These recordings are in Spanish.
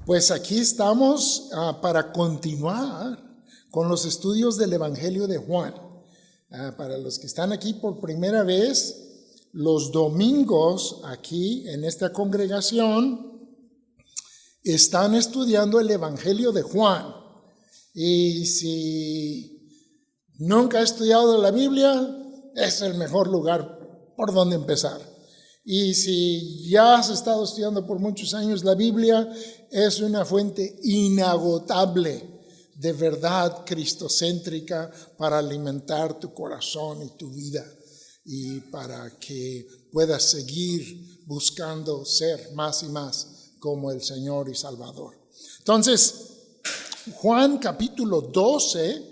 Pues aquí estamos para continuar con los estudios del Evangelio de Juan. Para los que están aquí por primera vez, los domingos aquí en esta congregación están estudiando el Evangelio de Juan. Y si nunca ha estudiado la Biblia, es el mejor lugar por donde empezar. Y si ya has estado estudiando por muchos años la Biblia, es una fuente inagotable de verdad cristocéntrica para alimentar tu corazón y tu vida y para que puedas seguir buscando ser más y más como el Señor y Salvador. Entonces, Juan capítulo 12,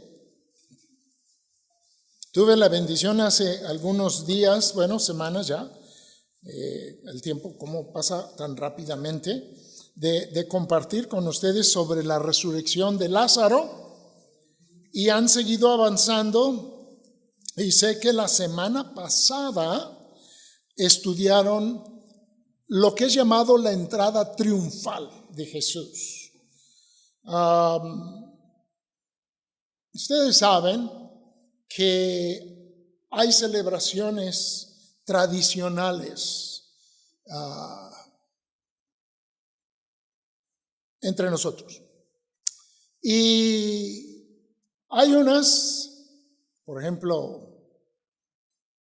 tuve la bendición hace algunos días, semanas ya, el tiempo cómo pasa tan rápidamente, de compartir con ustedes sobre la resurrección de Lázaro, y han seguido avanzando, y sé que la semana pasada estudiaron lo que es llamado la entrada triunfal de Jesús. Ustedes saben que hay celebraciones tradicionales entre nosotros. Y hay unas, por ejemplo,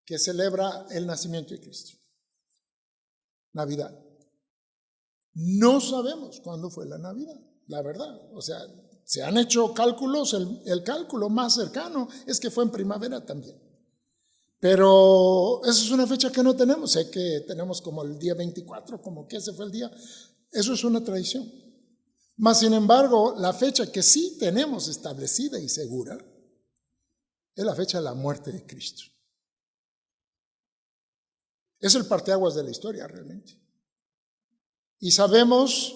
que celebra el nacimiento de Cristo, Navidad. No sabemos cuándo fue la Navidad, la verdad. O sea, se han hecho cálculos, el cálculo más cercano es que fue en primavera también. Pero esa es una fecha que no tenemos. Sé que tenemos como el día 24, como que ese fue el día. Eso es una tradición. Mas, sin embargo, la fecha que sí tenemos establecida y segura es la fecha de la muerte de Cristo. Es el parteaguas de la historia realmente. Y sabemos,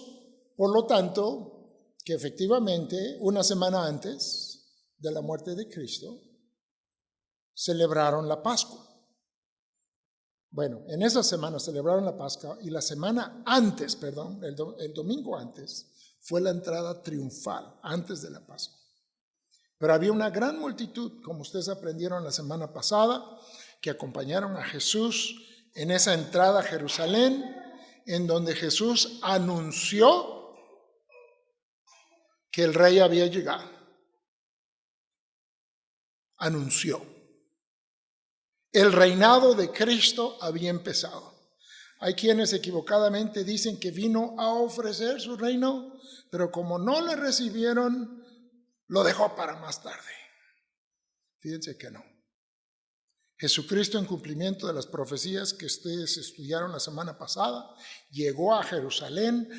por lo tanto, que efectivamente una semana antes de la muerte de Cristo celebraron la Pascua. Bueno, en esa semana celebraron la Pascua y la semana antes, el domingo antes, fue la entrada triunfal antes de la Pascua. Pero había una gran multitud, como ustedes aprendieron la semana pasada, que acompañaron a Jesús en esa entrada a Jerusalén, en donde Jesús anunció que el rey había llegado. Anunció. El reinado de Cristo había empezado. Hay quienes equivocadamente dicen que vino a ofrecer su reino, pero como no le recibieron, lo dejó para más tarde. Fíjense que no. Jesucristo, en cumplimiento de las profecías que ustedes estudiaron la semana pasada, llegó a Jerusalén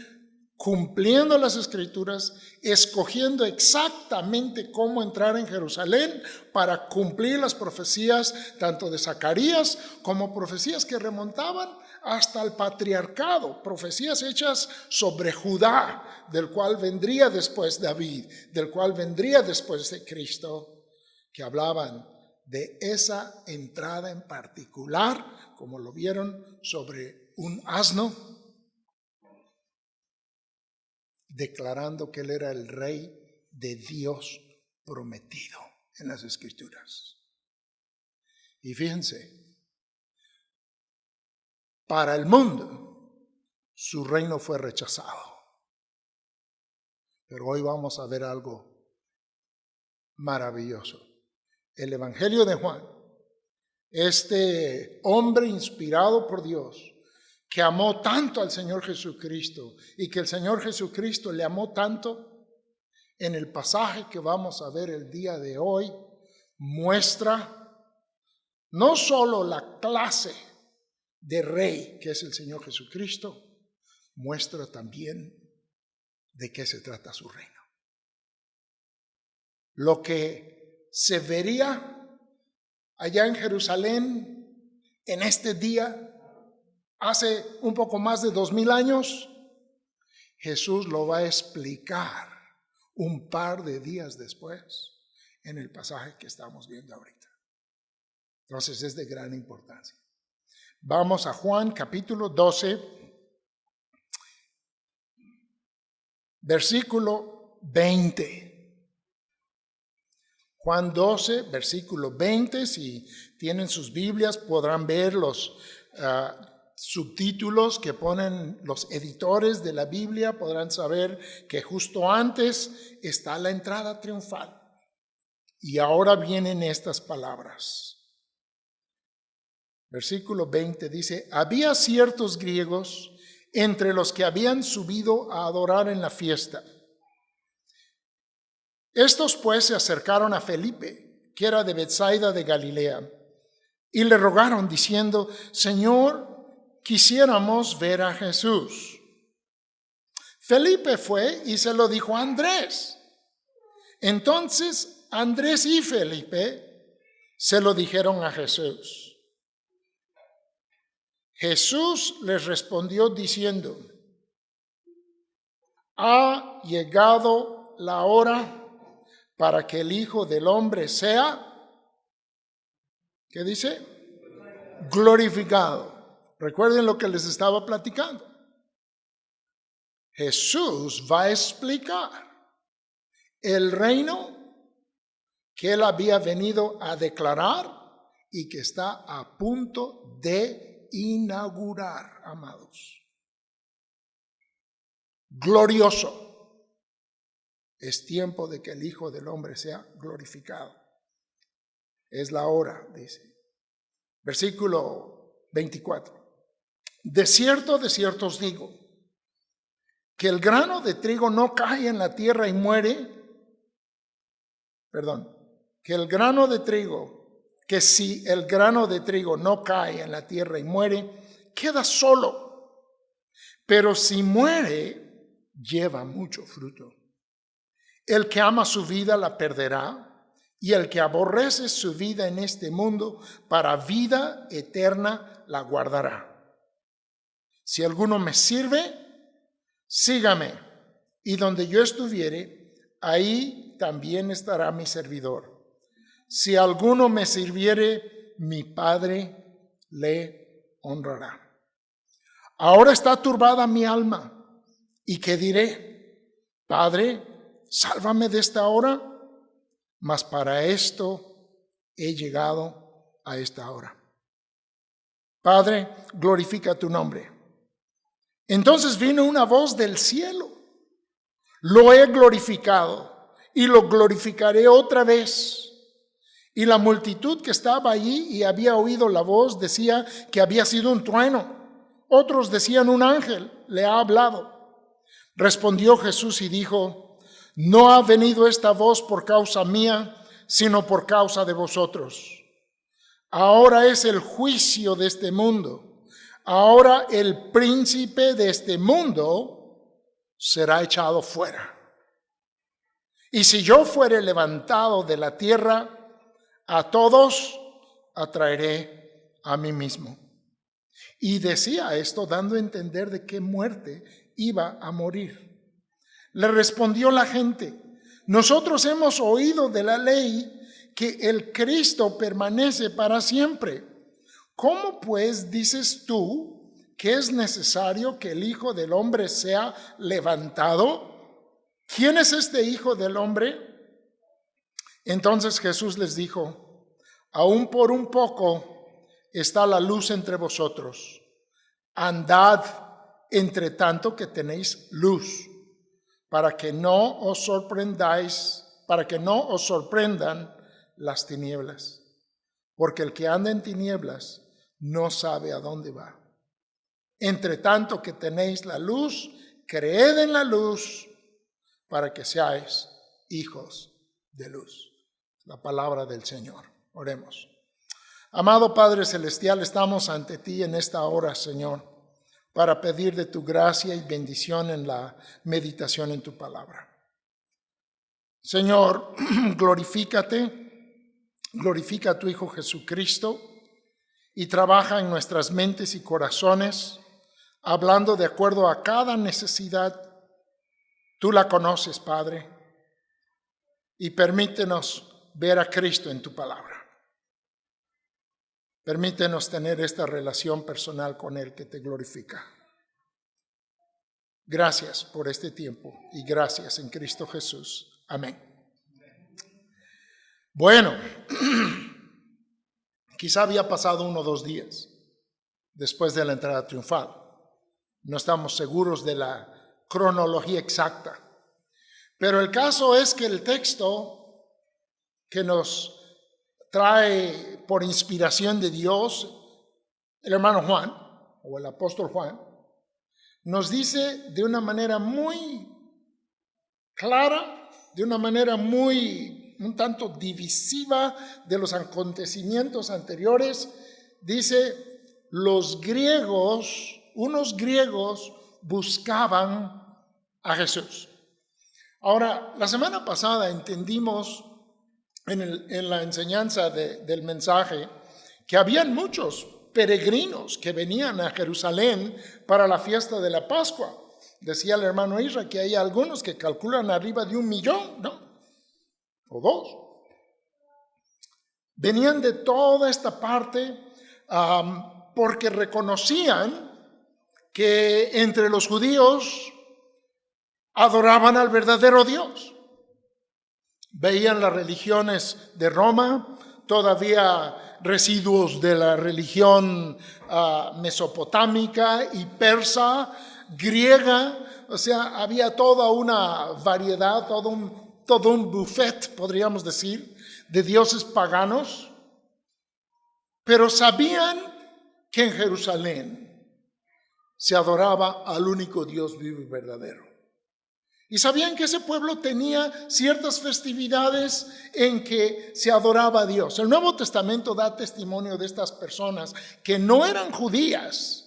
cumpliendo las escrituras, escogiendo exactamente cómo entrar en Jerusalén para cumplir las profecías tanto de Zacarías como profecías que remontaban hasta el patriarcado, profecías hechas sobre Judá, del cual vendría después David, del cual vendría después de Cristo, que hablaban de esa entrada en particular, como lo vieron, sobre un asno, declarando que él era el rey de Dios prometido en las Escrituras. Y fíjense, para el mundo su reino fue rechazado. Pero hoy vamos a ver algo maravilloso. El Evangelio de Juan, este hombre inspirado por Dios, que amó tanto al Señor Jesucristo y que el Señor Jesucristo le amó tanto, en el pasaje que vamos a ver el día de hoy, muestra no solo la clase de rey que es el Señor Jesucristo, muestra también de qué se trata su reino. Lo que se vería allá en Jerusalén en este día, hace un poco más de 2000 años, Jesús lo va a explicar un par de días después en el pasaje que estamos viendo ahorita. Entonces es de gran importancia. Vamos a Juan capítulo 12 versículo 20. Juan 12, versículo 20, si tienen sus Biblias podrán ver los subtítulos que ponen los editores de la Biblia, podrán saber que justo antes está la entrada triunfal. Y ahora vienen estas palabras. Versículo 20 dice, había ciertos griegos entre los que habían subido a adorar en la fiesta. Estos pues se acercaron a Felipe, que era de Betsaida de Galilea, y le rogaron diciendo, Señor, quisiéramos ver a Jesús. Felipe fue y se lo dijo a Andrés. Entonces Andrés y Felipe se lo dijeron a Jesús. Jesús les respondió diciendo, ha llegado la hora para que el Hijo del Hombre sea, ¿qué dice? Glorificado. Recuerden lo que les estaba platicando. Jesús va a explicar el reino que él había venido a declarar y que está a punto de inaugurar, amados. Glorioso. Es tiempo de que el Hijo del Hombre sea glorificado. Es la hora, dice. Versículo 24. De cierto os digo, que el grano de trigo no cae en la tierra y muere. Que el grano de trigo, que si el grano de trigo no cae en la tierra y muere, queda solo. Pero si muere, lleva mucho fruto. El que ama su vida la perderá, y el que aborrece su vida en este mundo, para vida eterna la guardará. Si alguno me sirve, sígame, y donde yo estuviere, ahí también estará mi servidor. Si alguno me sirviere, mi Padre le honrará. Ahora está turbada mi alma, ¿y qué diré? Padre, sálvame de esta hora, mas para esto he llegado a esta hora. Padre, glorifica tu nombre. Entonces vino una voz del cielo. Lo he glorificado y lo glorificaré otra vez. Y la multitud que estaba allí y había oído la voz decía que había sido un trueno. Otros decían un ángel le ha hablado. Respondió Jesús y dijo, no ha venido esta voz por causa mía, sino por causa de vosotros. Ahora es el juicio de este mundo. Ahora el príncipe de este mundo será echado fuera. Y si yo fuere levantado de la tierra, a todos atraeré a mí mismo. Y decía esto dando a entender de qué muerte iba a morir. Le respondió la gente, nosotros hemos oído de la ley que el Cristo permanece para siempre. ¿Cómo pues dices tú que es necesario que el Hijo del Hombre sea levantado? ¿Quién es este Hijo del Hombre? Entonces Jesús les dijo, aún por un poco está la luz entre vosotros. Andad entre tanto que tenéis luz, para que no os sorprendan las tinieblas. Porque el que anda en tinieblas no sabe a dónde va. Entre tanto que tenéis la luz, creed en la luz, para que seáis hijos de luz. La palabra del Señor. Oremos. Amado Padre Celestial, estamos ante ti en esta hora, Señor, para pedir de tu gracia y bendición en la meditación en tu palabra. Señor, glorifícate, glorifica a tu Hijo Jesucristo y trabaja en nuestras mentes y corazones, hablando de acuerdo a cada necesidad. Tú la conoces, Padre, y permítenos ver a Cristo en tu palabra. Permítenos tener esta relación personal con Él que te glorifica. Gracias por este tiempo y gracias en Cristo Jesús. Amén. Bueno, quizá había pasado 1 o 2 días después de la entrada triunfal. No estamos seguros de la cronología exacta. Pero el caso es que el texto que nos trae por inspiración de Dios el hermano Juan, o el apóstol Juan, nos dice de una manera muy clara, de una manera muy un tanto divisiva de los acontecimientos anteriores, dice, unos griegos buscaban a Jesús. Ahora, la semana pasada entendimos en la enseñanza del mensaje que habían muchos peregrinos que venían a Jerusalén para la fiesta de la Pascua. Decía el hermano Isra que hay algunos que calculan arriba de 1 millón, ¿no? O 2. Venían de toda esta parte porque reconocían que entre los judíos adoraban al verdadero Dios. Veían las religiones de Roma, todavía residuos de la religión mesopotámica y persa, griega, o sea, había toda una variedad, todo un buffet, podríamos decir, de dioses paganos, pero sabían que en Jerusalén se adoraba al único Dios vivo y verdadero. Y sabían que ese pueblo tenía ciertas festividades en que se adoraba a Dios. El Nuevo Testamento da testimonio de estas personas que no eran judías,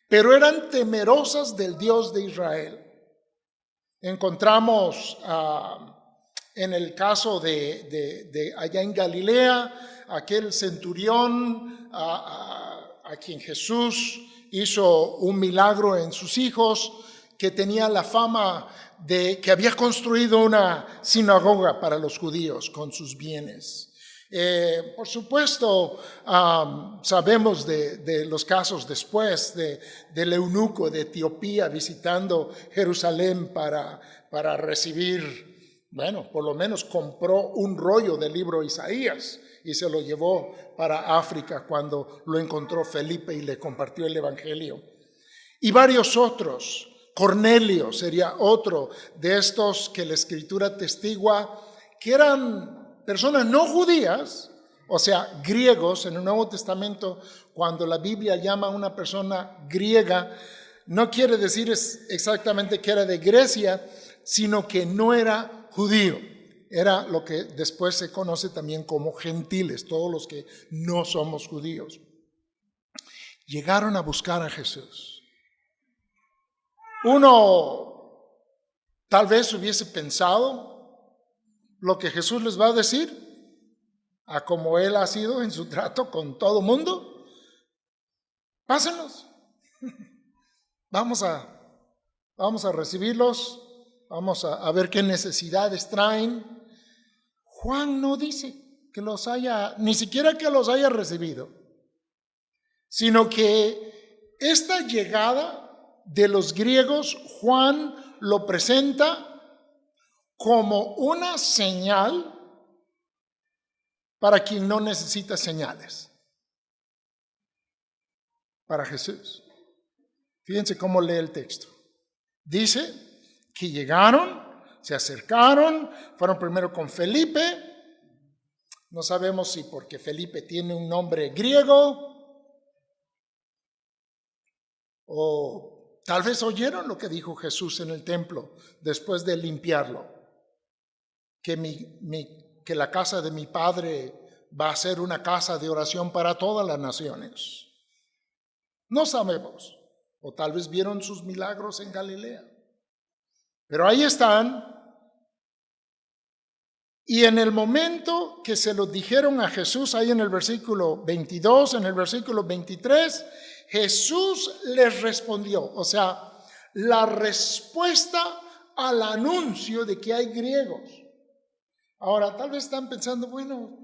pero eran temerosas del Dios de Israel. Encontramos en el caso de allá en Galilea, aquel centurión a quien Jesús hizo un milagro en sus hijos, que tenía la fama de que había construido una sinagoga para los judíos con sus bienes. Por supuesto, sabemos de los casos después del eunuco de Etiopía visitando Jerusalén para recibir, bueno, por lo menos compró un rollo del libro Isaías y se lo llevó para África cuando lo encontró Felipe y le compartió el evangelio. Y varios otros. Cornelio sería otro de estos que la Escritura testigua que eran personas no judías, o sea, griegos. En el Nuevo Testamento, cuando la Biblia llama a una persona griega, no quiere decir exactamente que era de Grecia, sino que no era judío. Era lo que después se conoce también como gentiles, todos los que no somos judíos. Llegaron a buscar a Jesús. Uno tal vez hubiese pensado lo que Jesús les va a decir, a como Él ha sido en su trato con todo mundo. Pásenlos, vamos a recibirlos, vamos a ver qué necesidades traen. Juan no dice que los haya, ni siquiera que los haya recibido, sino que esta llegada de los griegos, Juan lo presenta como una señal para quien no necesita señales. Para Jesús. Fíjense cómo lee el texto. Dice que llegaron, se acercaron, fueron primero con Felipe. No sabemos si porque Felipe tiene un nombre griego o tal vez oyeron lo que dijo Jesús en el templo después de limpiarlo, que la casa de mi Padre va a ser una casa de oración para todas las naciones. No sabemos, o tal vez vieron sus milagros en Galilea, pero ahí están. Y en el momento que se lo dijeron a Jesús, ahí en el versículo 22, en el versículo 23, Jesús les respondió, o sea, la respuesta al anuncio de que hay griegos. Ahora, tal vez están pensando, bueno,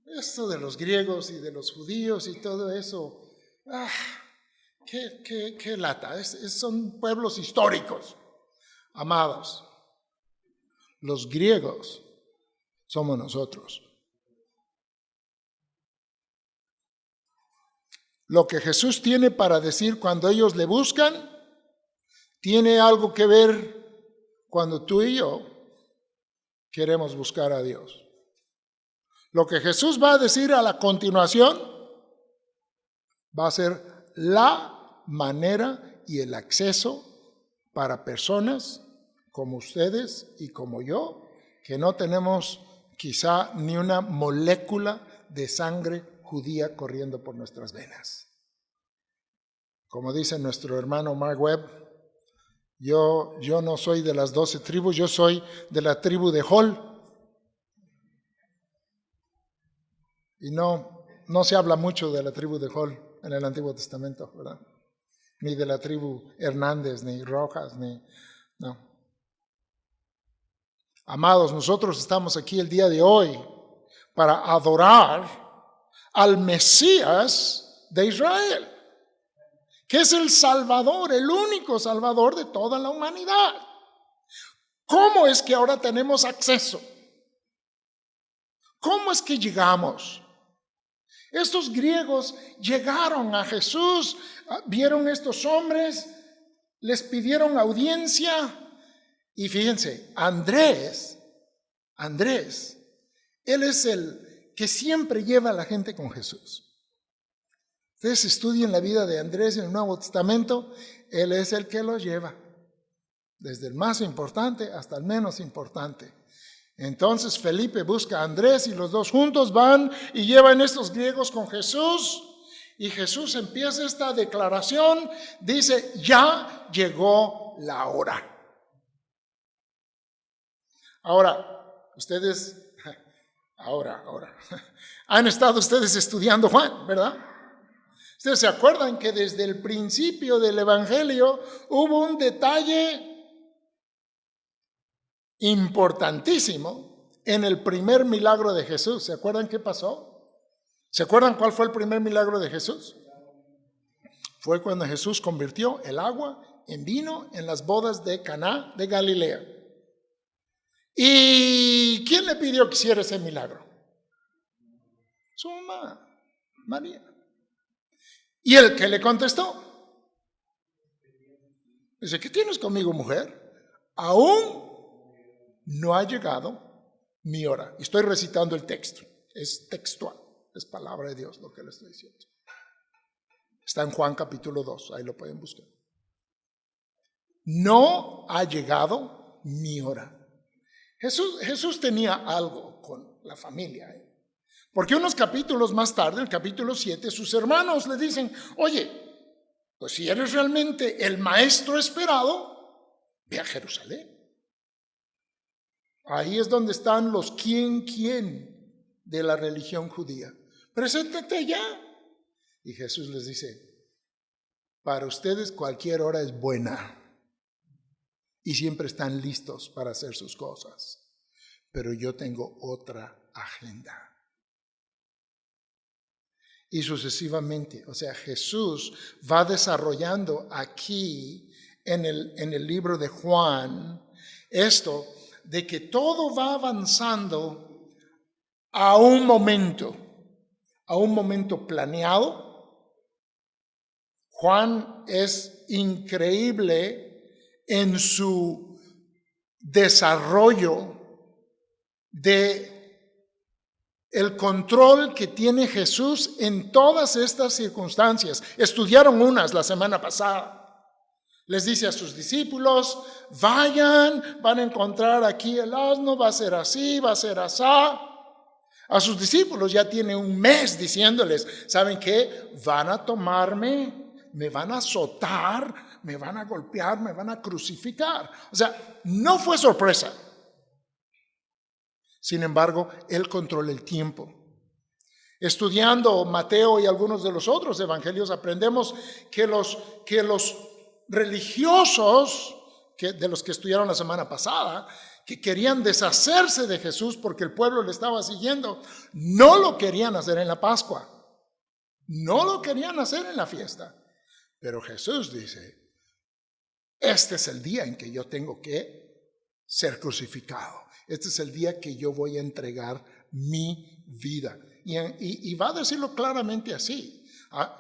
esto de los griegos y de los judíos y todo eso, qué lata, son pueblos históricos. Amados, los griegos somos nosotros. Lo que Jesús tiene para decir cuando ellos le buscan, tiene algo que ver cuando tú y yo queremos buscar a Dios. Lo que Jesús va a decir a la continuación va a ser la manera y el acceso para personas como ustedes y como yo, que no tenemos quizá ni una molécula de sangre judía corriendo por nuestras venas. Como dice nuestro hermano Mark Webb, yo no soy de las 12 tribus, yo soy de la tribu de Hol. Y no se habla mucho de la tribu de Hol en el Antiguo Testamento, ¿verdad? Ni de la tribu Hernández, ni Rojas, no. Amados, nosotros estamos aquí el día de hoy para adorar al Mesías de Israel, que es el Salvador, el único Salvador de toda la humanidad. ¿Cómo es que ahora tenemos acceso? ¿Cómo es que llegamos? Estos griegos llegaron a Jesús, vieron estos hombres, les pidieron audiencia y fíjense, Andrés, él es el que siempre lleva a la gente con Jesús. Ustedes estudien la vida de Andrés en el Nuevo Testamento, él es el que los lleva, desde el más importante hasta el menos importante. Entonces Felipe busca a Andrés y los dos juntos van y llevan estos griegos con Jesús. Y Jesús empieza esta declaración, dice, ya llegó la hora. Ahora, han estado ustedes estudiando Juan, ¿verdad? Ustedes se acuerdan que desde el principio del Evangelio hubo un detalle importantísimo en el primer milagro de Jesús. ¿Se acuerdan qué pasó? ¿Se acuerdan cuál fue el primer milagro de Jesús? Fue cuando Jesús convirtió el agua en vino en las bodas de Caná de Galilea. ¿Y quién le pidió que hiciera ese milagro? Su mamá, María. ¿Y el que le contestó? Dice, ¿qué tienes conmigo, mujer? Aún no ha llegado mi hora. Estoy recitando el texto, es textual, es palabra de Dios lo que le estoy diciendo. Está en Juan capítulo 2, ahí lo pueden buscar. No ha llegado mi hora. Jesús tenía algo con la familia, porque unos capítulos más tarde, el capítulo 7, sus hermanos le dicen, oye, pues si eres realmente el maestro esperado, ve a Jerusalén. Ahí es donde están los quién de la religión judía. Preséntate ya. Y Jesús les dice, para ustedes cualquier hora es buena y siempre están listos para hacer sus cosas, pero yo tengo otra agenda. Y sucesivamente, o sea, Jesús va desarrollando aquí en el libro de Juan esto de que todo va avanzando a un momento planeado. Juan es increíble en su desarrollo de el control que tiene Jesús en todas estas circunstancias. Estudiaron unas la semana pasada. Les dice a sus discípulos, vayan, van a encontrar aquí el asno, va a ser así, va a ser asá. A sus discípulos ya tiene un mes diciéndoles, ¿saben qué? Van a tomarme, me van a azotar, me van a golpear, me van a crucificar. O sea, no fue sorpresa. Sin embargo, Él controla el tiempo. Estudiando Mateo y algunos de los otros evangelios, aprendemos que los religiosos, de los que estudiaron la semana pasada, que querían deshacerse de Jesús porque el pueblo le estaba siguiendo, no lo querían hacer en la Pascua, no lo querían hacer en la fiesta. Pero Jesús dice, este es el día en que yo tengo que ser crucificado. Este es el día que yo voy a entregar mi vida. Y va a decirlo claramente así.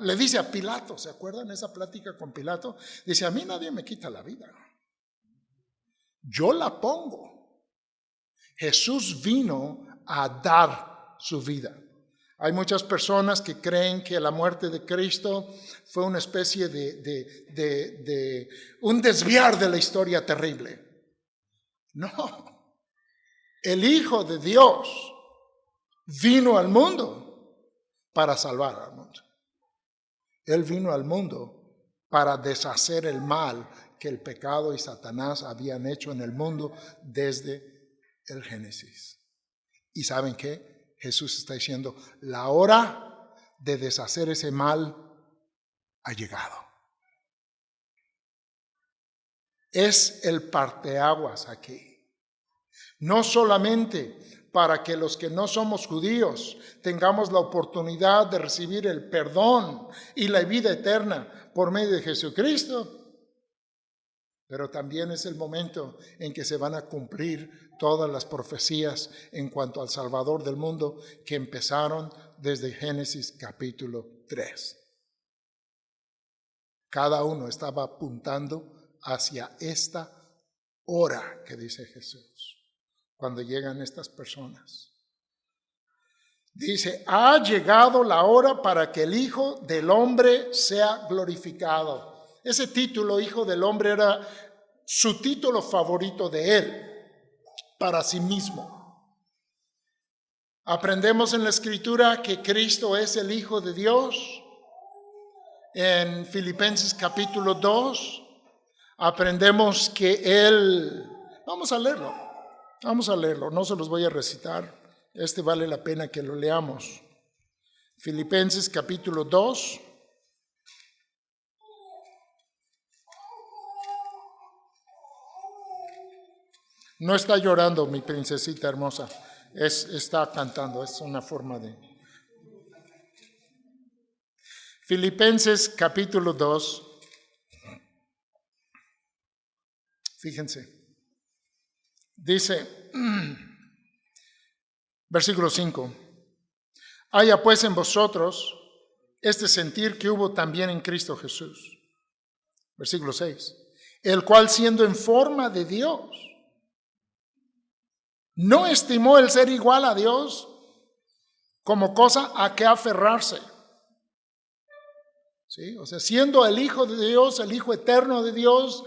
Le dice a Pilato, ¿se acuerdan esa plática con Pilato? Dice, a mí nadie me quita la vida. Yo la pongo. Jesús vino a dar su vida. Hay muchas personas que creen que la muerte de Cristo fue una especie de un desviar de la historia terrible. No, el Hijo de Dios vino al mundo para salvar al mundo. Él vino al mundo para deshacer el mal que el pecado y Satanás habían hecho en el mundo desde el Génesis. ¿Y saben qué? Jesús está diciendo, la hora de deshacer ese mal ha llegado. Es el parteaguas aquí. No solamente para que los que no somos judíos tengamos la oportunidad de recibir el perdón y la vida eterna por medio de Jesucristo, pero también es el momento en que se van a cumplir todas las profecías en cuanto al Salvador del mundo que empezaron desde Génesis capítulo 3. Cada uno estaba apuntando hacia esta hora que dice Jesús, cuando llegan estas personas. Dice, ha llegado la hora para que el Hijo del Hombre sea glorificado. Ese título, Hijo del Hombre, era su título favorito de él, para sí mismo. Aprendemos en la Escritura que Cristo es el Hijo de Dios. En Filipenses capítulo 2, aprendemos que Él... Vamos a leerlo, no se los voy a recitar. Vale la pena que lo leamos. Filipenses capítulo 2. No está llorando mi princesita hermosa, está cantando, es una forma de... Filipenses capítulo 2, fíjense, dice, versículo 5, haya pues en vosotros este sentir que hubo también en Cristo Jesús. Versículo 6, el cual siendo en forma de Dios, no estimó el ser igual a Dios como cosa a que aferrarse. ¿Sí? O sea, siendo el Hijo de Dios, el Hijo eterno de Dios,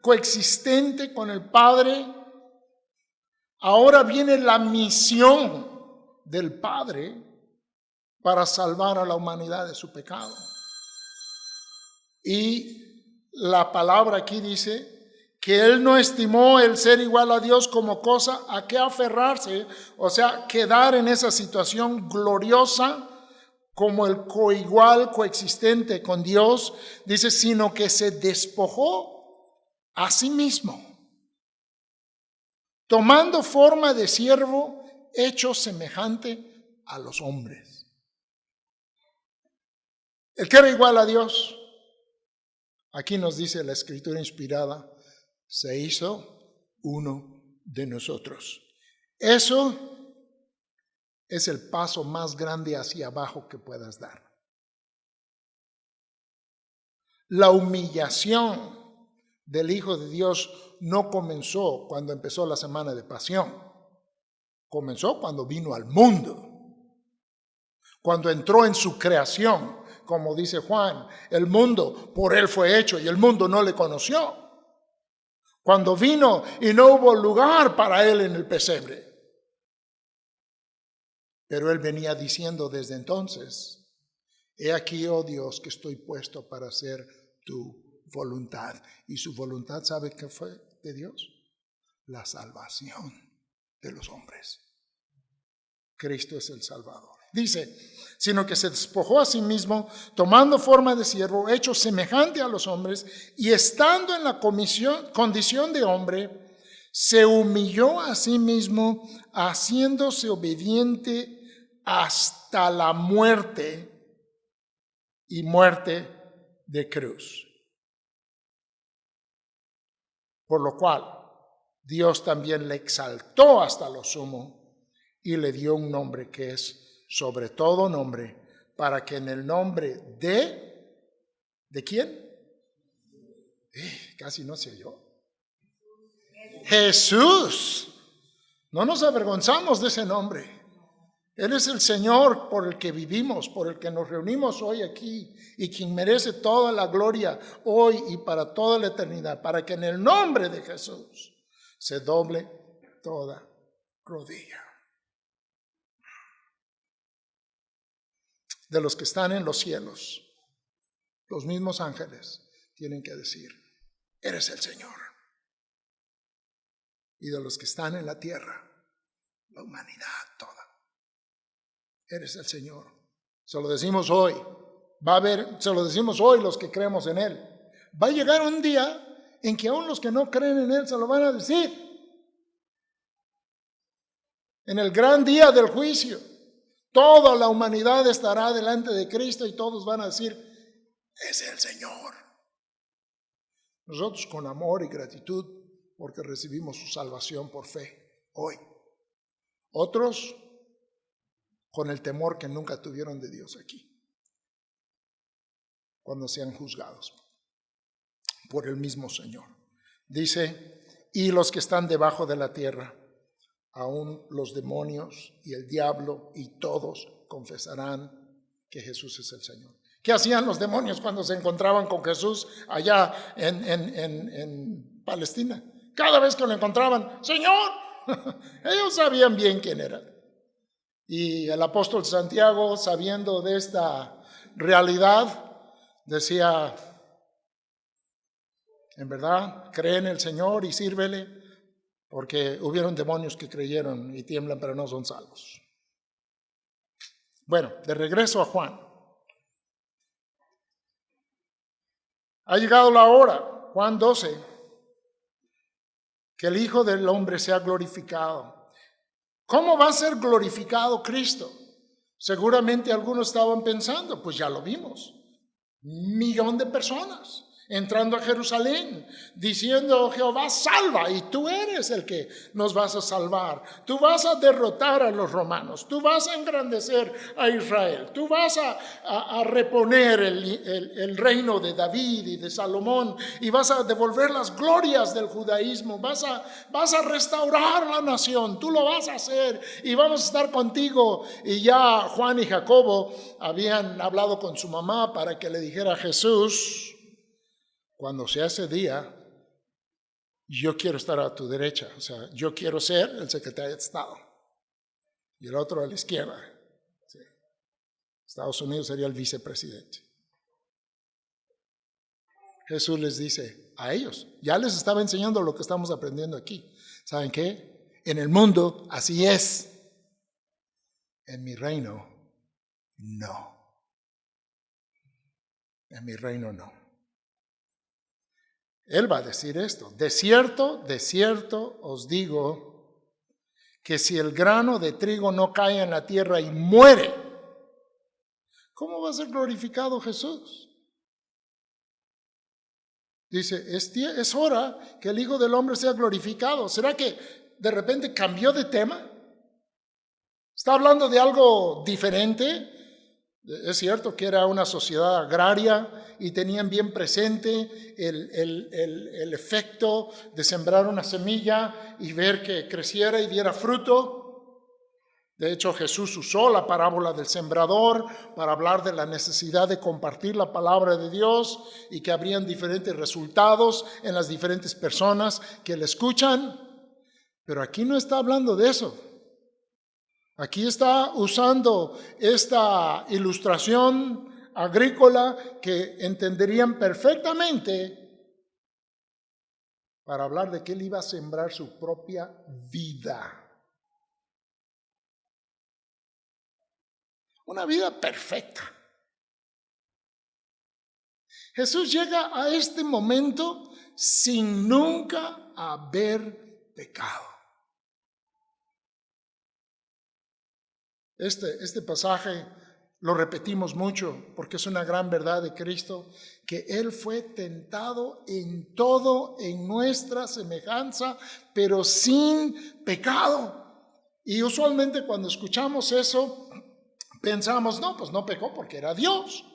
coexistente con el Padre, ahora viene la misión del Padre para salvar a la humanidad de su pecado. Y la palabra aquí dice que Él no estimó el ser igual a Dios como cosa a que aferrarse, o sea, quedar en esa situación gloriosa como el coigual, coexistente con Dios, dice, sino que se despojó a sí mismo, tomando forma de siervo, hecho semejante a los hombres. El que era igual a Dios, aquí nos dice la Escritura inspirada, se hizo uno de nosotros. Eso es el paso más grande hacia abajo que puedas dar. La humillación del Hijo de Dios no comenzó cuando empezó la semana de pasión. Comenzó cuando vino al mundo. Cuando entró en su creación, como dice Juan, el mundo por Él fue hecho y el mundo no le conoció. Cuando vino y no hubo lugar para Él en el pesebre. Pero Él venía diciendo desde entonces, he aquí, oh Dios, que estoy puesto para hacer tu voluntad. Y su voluntad, ¿sabe qué fue de Dios? La salvación de los hombres. Cristo es el Salvador. Dice, sino que se despojó a sí mismo, tomando forma de siervo, hecho semejante a los hombres, y estando en la condición de hombre, se humilló a sí mismo, haciéndose obediente hasta la muerte y muerte de cruz. por lo cual Dios también le exaltó hasta lo sumo y le dio un nombre que es sobre todo nombre, para que en el nombre ¿de quién? Casi no se oyó. Jesús. No nos avergonzamos de ese nombre. Él es el Señor por el que vivimos, por el que nos reunimos hoy aquí y quien merece toda la gloria hoy y para toda la eternidad, para que en el nombre de Jesús se doble toda rodilla. De los que están en los cielos, los mismos ángeles tienen que decir, eres el Señor. Y de los que están en la tierra, la humanidad toda, eres el Señor. Se lo decimos hoy. Se lo decimos hoy los que creemos en Él. Va a llegar un día en que aún los que no creen en Él se lo van a decir. En el gran día del juicio, toda la humanidad estará delante de Cristo y todos van a decir, es el Señor. Nosotros con amor y gratitud porque recibimos su salvación por fe hoy. Otros con el temor que nunca tuvieron de Dios aquí, cuando sean juzgados por el mismo Señor. Dice, y los que están debajo de la tierra, aún los demonios y el diablo, y todos confesarán que Jesús es el Señor. ¿Qué hacían los demonios cuando se encontraban con Jesús allá en Palestina? Cada vez que lo encontraban, Señor, ellos sabían bien quién era. Y el apóstol Santiago, sabiendo de esta realidad, decía, en verdad, cree en el Señor y sírvele, porque hubieron demonios que creyeron y tiemblan, pero no son salvos. Bueno, de regreso a Juan. Ha llegado la hora, Juan 12, que el Hijo del Hombre sea glorificado. ¿Cómo va a ser glorificado Cristo? Seguramente algunos estaban pensando, pues ya lo vimos, 1 millón de personas entrando a Jerusalén, diciendo, Jehová salva, y tú eres el que nos vas a salvar. Tú vas a derrotar a los romanos, tú vas a engrandecer a Israel, tú vas a reponer el reino de David y de Salomón, y vas a devolver las glorias del judaísmo, vas a restaurar la nación, tú lo vas a hacer, y vamos a estar contigo. Y ya Juan y Jacobo habían hablado con su mamá para que le dijera a Jesús, cuando sea ese día, yo quiero estar a tu derecha. O sea, yo quiero ser el secretario de Estado. Y el otro a la izquierda. Sí. Estados Unidos sería el vicepresidente. Jesús les dice a ellos, ya les estaba enseñando lo que estamos aprendiendo aquí. ¿Saben qué? En el mundo así es. En mi reino, no. En mi reino, no. Él va a decir esto, de cierto os digo, que si el grano de trigo no cae en la tierra y muere, ¿cómo va a ser glorificado Jesús? Dice, es hora que el Hijo del Hombre sea glorificado. ¿Será que de repente cambió de tema? ¿Está hablando de algo diferente? Es cierto que era una sociedad agraria y tenían bien presente el efecto de sembrar una semilla y ver que creciera y diera fruto. De hecho, Jesús usó la parábola del sembrador para hablar de la necesidad de compartir la palabra de Dios y que habrían diferentes resultados en las diferentes personas que le escuchan. Pero aquí no está hablando de eso. Aquí está usando esta ilustración agrícola que entenderían perfectamente para hablar de que él iba a sembrar su propia vida. Una vida perfecta. Jesús llega a este momento sin nunca haber pecado. Este pasaje lo repetimos mucho porque es una gran verdad de Cristo que Él fue tentado en todo, en nuestra semejanza, pero sin pecado. Y usualmente cuando escuchamos eso, pensamos, no, pues no pecó porque era Dios.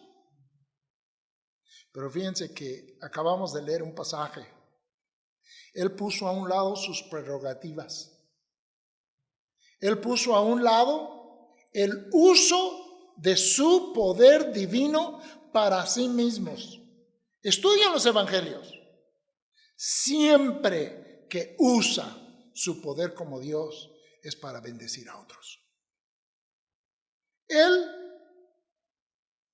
Pero fíjense que acabamos de leer un pasaje. Él puso a un lado sus prerrogativas. Él puso a un lado el uso de su poder divino para sí mismos. Estudian los evangelios. Siempre que usa su poder como Dios es para bendecir a otros. Él,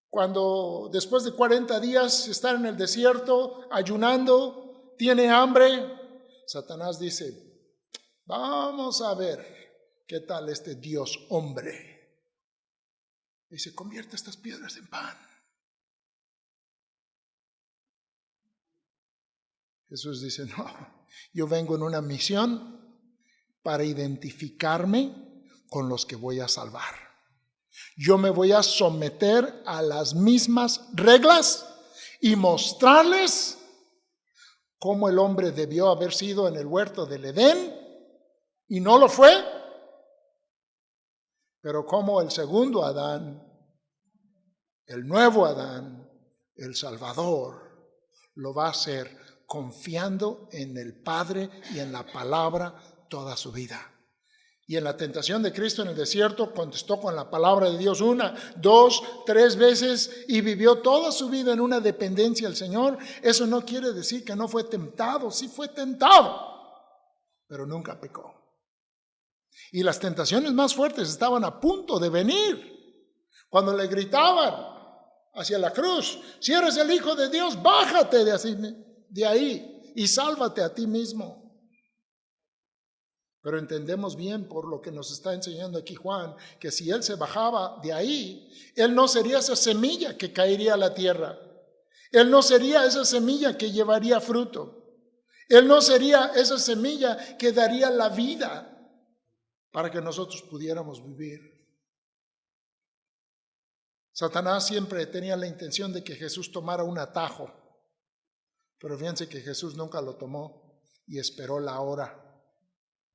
cuando después de 40 días estar en el desierto, ayunando, tiene hambre, Satanás dice, vamos a ver qué tal este Dios hombre. Dice, convierte estas piedras en pan. Jesús dice, no, yo vengo en una misión para identificarme con los que voy a salvar. Yo me voy a someter a las mismas reglas y mostrarles cómo el hombre debió haber sido en el huerto del Edén y no lo fue, pero cómo el segundo Adán, el nuevo Adán, el Salvador, lo va a hacer confiando en el Padre y en la palabra toda su vida. Y en la tentación de Cristo en el desierto contestó con la palabra de Dios 1, 2, 3 veces y vivió toda su vida en una dependencia al Señor. Eso no quiere decir que no fue tentado, sí fue tentado, pero nunca pecó. Y las tentaciones más fuertes estaban a punto de venir. Cuando le gritaban hacia la cruz, si eres el Hijo de Dios, bájate de ahí y sálvate a ti mismo. Pero entendemos bien por lo que nos está enseñando aquí Juan, que si él se bajaba de ahí, él no sería esa semilla que caería a la tierra. Él no sería esa semilla que llevaría fruto. Él no sería esa semilla que daría la vida para que nosotros pudiéramos vivir. Satanás siempre tenía la intención de que Jesús tomara un atajo, pero fíjense que Jesús nunca lo tomó y esperó la hora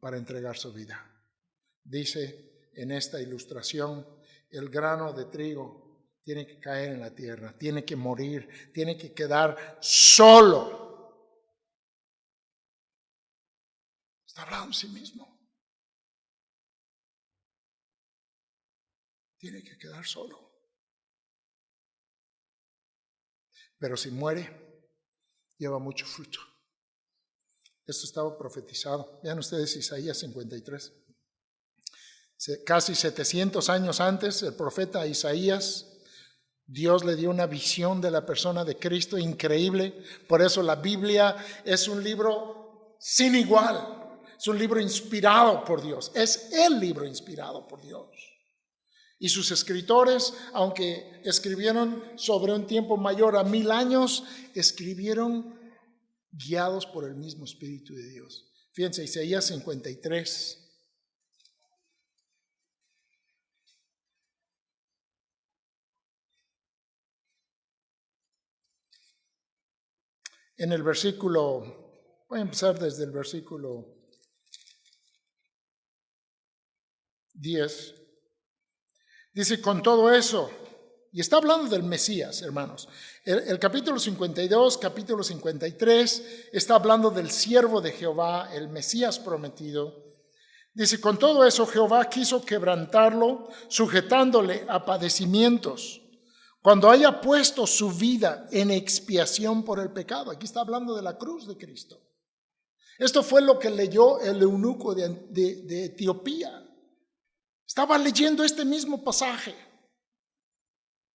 para entregar su vida. Dice en esta ilustración, el grano de trigo tiene que caer en la tierra, tiene que morir, tiene que quedar solo. Está hablando de sí mismo. Tiene que quedar solo. Pero si muere, lleva mucho fruto. Esto estaba profetizado. Vean ustedes Isaías 53. Casi 700 años antes, el profeta Isaías, Dios le dio una visión de la persona de Cristo increíble. Por eso la Biblia es un libro sin igual. Es un libro inspirado por Dios. Es el libro inspirado por Dios. Y sus escritores, aunque escribieron sobre un tiempo mayor a 1000 años, escribieron guiados por el mismo Espíritu de Dios. Fíjense, Isaías 53. En el versículo, voy a empezar desde el versículo 10. Dice, con todo eso, y está hablando del Mesías, hermanos. El capítulo 52, capítulo 53, está hablando del siervo de Jehová, el Mesías prometido. Dice, con todo eso Jehová quiso quebrantarlo, sujetándole a padecimientos, cuando haya puesto su vida en expiación por el pecado. Aquí está hablando de la cruz de Cristo. Esto fue lo que leyó el eunuco de Etiopía. Estaba leyendo este mismo pasaje.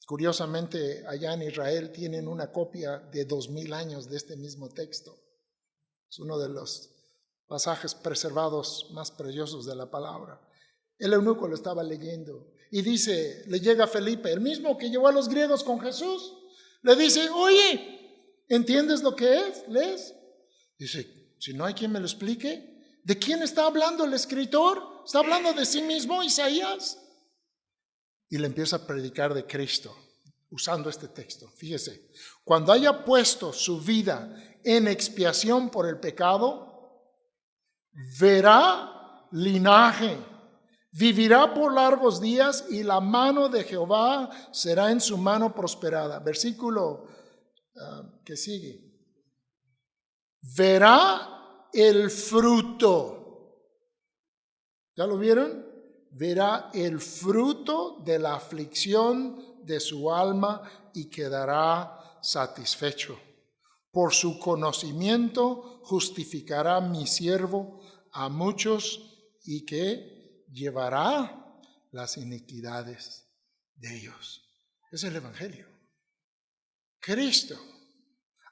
Curiosamente, allá en Israel tienen una copia de 2000 años de este mismo texto. Es uno de los pasajes preservados más preciosos de la palabra. El eunuco lo estaba leyendo y dice, le llega Felipe, el mismo que llevó a los griegos con Jesús, le dice, oye, ¿entiendes lo que es? ¿Lees? Dice, si no hay quien me lo explique, ¿de quién está hablando el escritor? ¿Está hablando de sí mismo, Isaías? Y le empieza a predicar de Cristo usando este texto. Fíjese, cuando haya puesto su vida en expiación por el pecado, verá linaje, vivirá por largos días y la mano de Jehová será en su mano prosperada. Versículo que sigue. Verá el fruto. ¿Ya lo vieron? Verá el fruto de la aflicción de su alma y quedará satisfecho. Por su conocimiento justificará mi siervo a muchos y que llevará las iniquidades de ellos. Es el Evangelio. Cristo,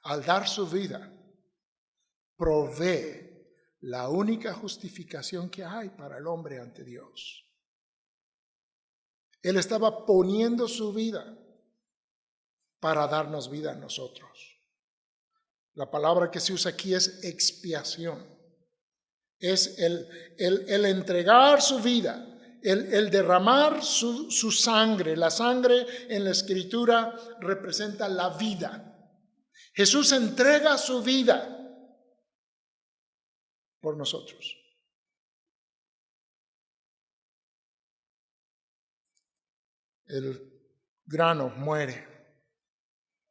al dar su vida, provee la única justificación que hay para el hombre ante Dios. Él estaba poniendo su vida para darnos vida a nosotros. La palabra que se usa aquí es expiación. Es el entregar su vida, el derramar su sangre. La sangre en la Escritura representa la vida. Jesús entrega su vida por nosotros. El grano muere,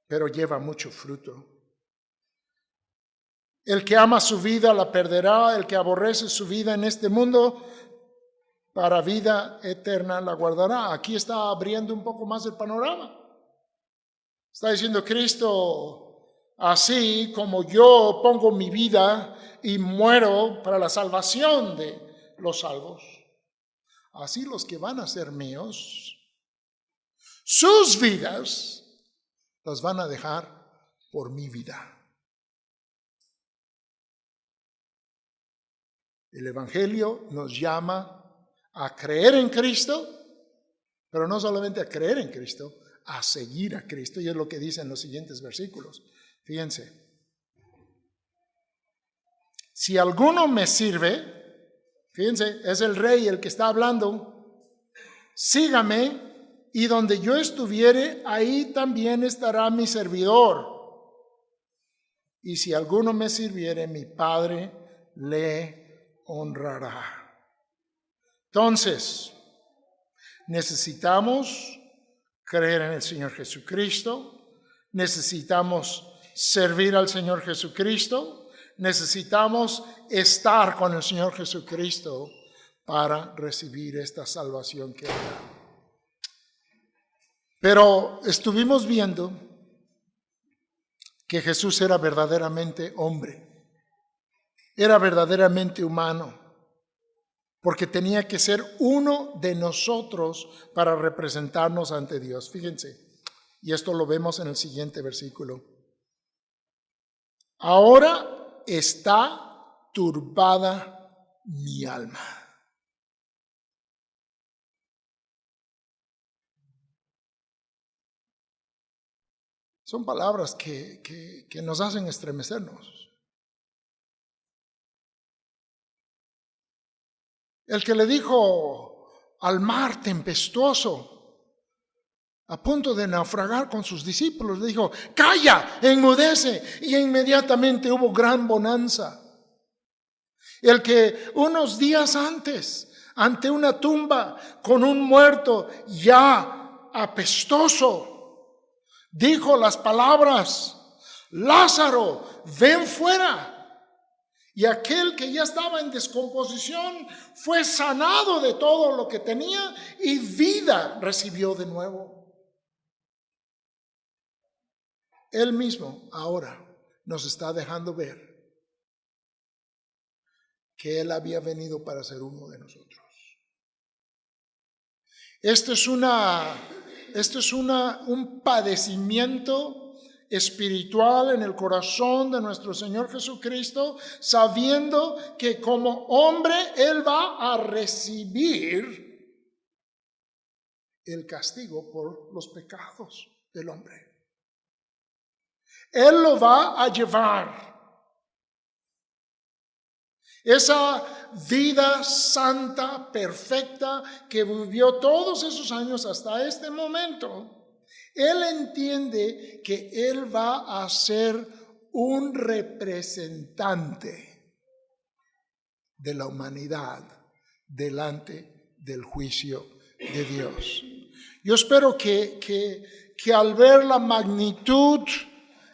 pero lleva mucho fruto. El que ama su vida la perderá, el que aborrece su vida en este mundo, para vida eterna la guardará. Aquí está abriendo un poco más el panorama. Está diciendo Cristo, así como yo pongo mi vida y muero para la salvación de los salvos, así los que van a ser míos, sus vidas las van a dejar por mi vida. El Evangelio nos llama a creer en Cristo, pero no solamente a creer en Cristo, a seguir a Cristo. Y es lo que dice en los siguientes versículos. Fíjense. Si alguno me sirve, fíjense, es el rey el que está hablando, sígame y donde yo estuviere, ahí también estará mi servidor. Y si alguno me sirviere, mi Padre le honrará. Entonces, necesitamos creer en el Señor Jesucristo, necesitamos servir al Señor Jesucristo, necesitamos estar con el Señor Jesucristo para recibir esta salvación que Él da. Pero estuvimos viendo que Jesús era verdaderamente hombre. Era verdaderamente humano, porque tenía que ser uno de nosotros para representarnos ante Dios. Fíjense, y esto lo vemos en el siguiente versículo. Ahora está turbada mi alma. Son palabras que nos hacen estremecernos. El que le dijo al mar tempestuoso, a punto de naufragar con sus discípulos, le dijo, calla, enmudece, y inmediatamente hubo gran bonanza. El que unos días antes, ante una tumba con un muerto ya apestoso, dijo las palabras, Lázaro, ven fuera. Y aquel que ya estaba en descomposición fue sanado de todo lo que tenía y vida recibió de nuevo. Él mismo ahora nos está dejando ver que Él había venido para ser uno de nosotros. Esto es un padecimiento espiritual en el corazón de nuestro Señor Jesucristo, sabiendo que como hombre Él va a recibir el castigo por los pecados del hombre. Él lo va a llevar. Esa vida santa, perfecta, que vivió todos esos años hasta este momento, Él entiende que Él va a ser un representante de la humanidad delante del juicio de Dios. Yo espero que al ver la magnitud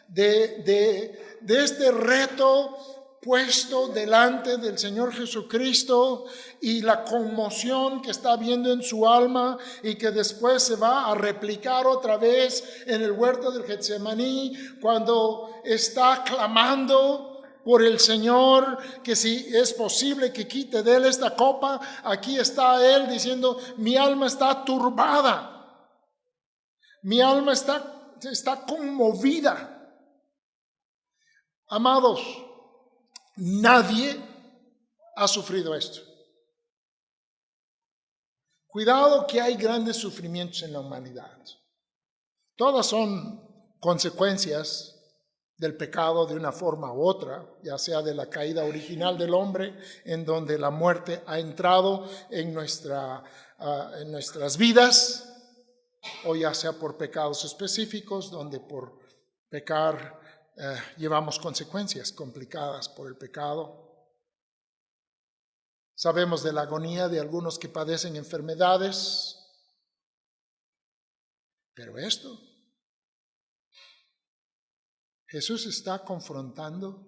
de este reto puesto delante del Señor Jesucristo y la conmoción que está viendo en su alma y que después se va a replicar otra vez en el huerto del Getsemaní cuando está clamando por el Señor, que si es posible que quite de él esta copa. Aquí está él diciendo: mi alma está turbada, mi alma está conmovida. Amados, nadie ha sufrido esto. Cuidado que hay grandes sufrimientos en la humanidad. Todas son consecuencias del pecado de una forma u otra, ya sea de la caída original del hombre, en donde la muerte ha entrado en nuestras vidas, o ya sea por pecados específicos, donde por pecar llevamos consecuencias complicadas por el pecado. Sabemos de la agonía de algunos que padecen enfermedades, pero esto, Jesús está confrontando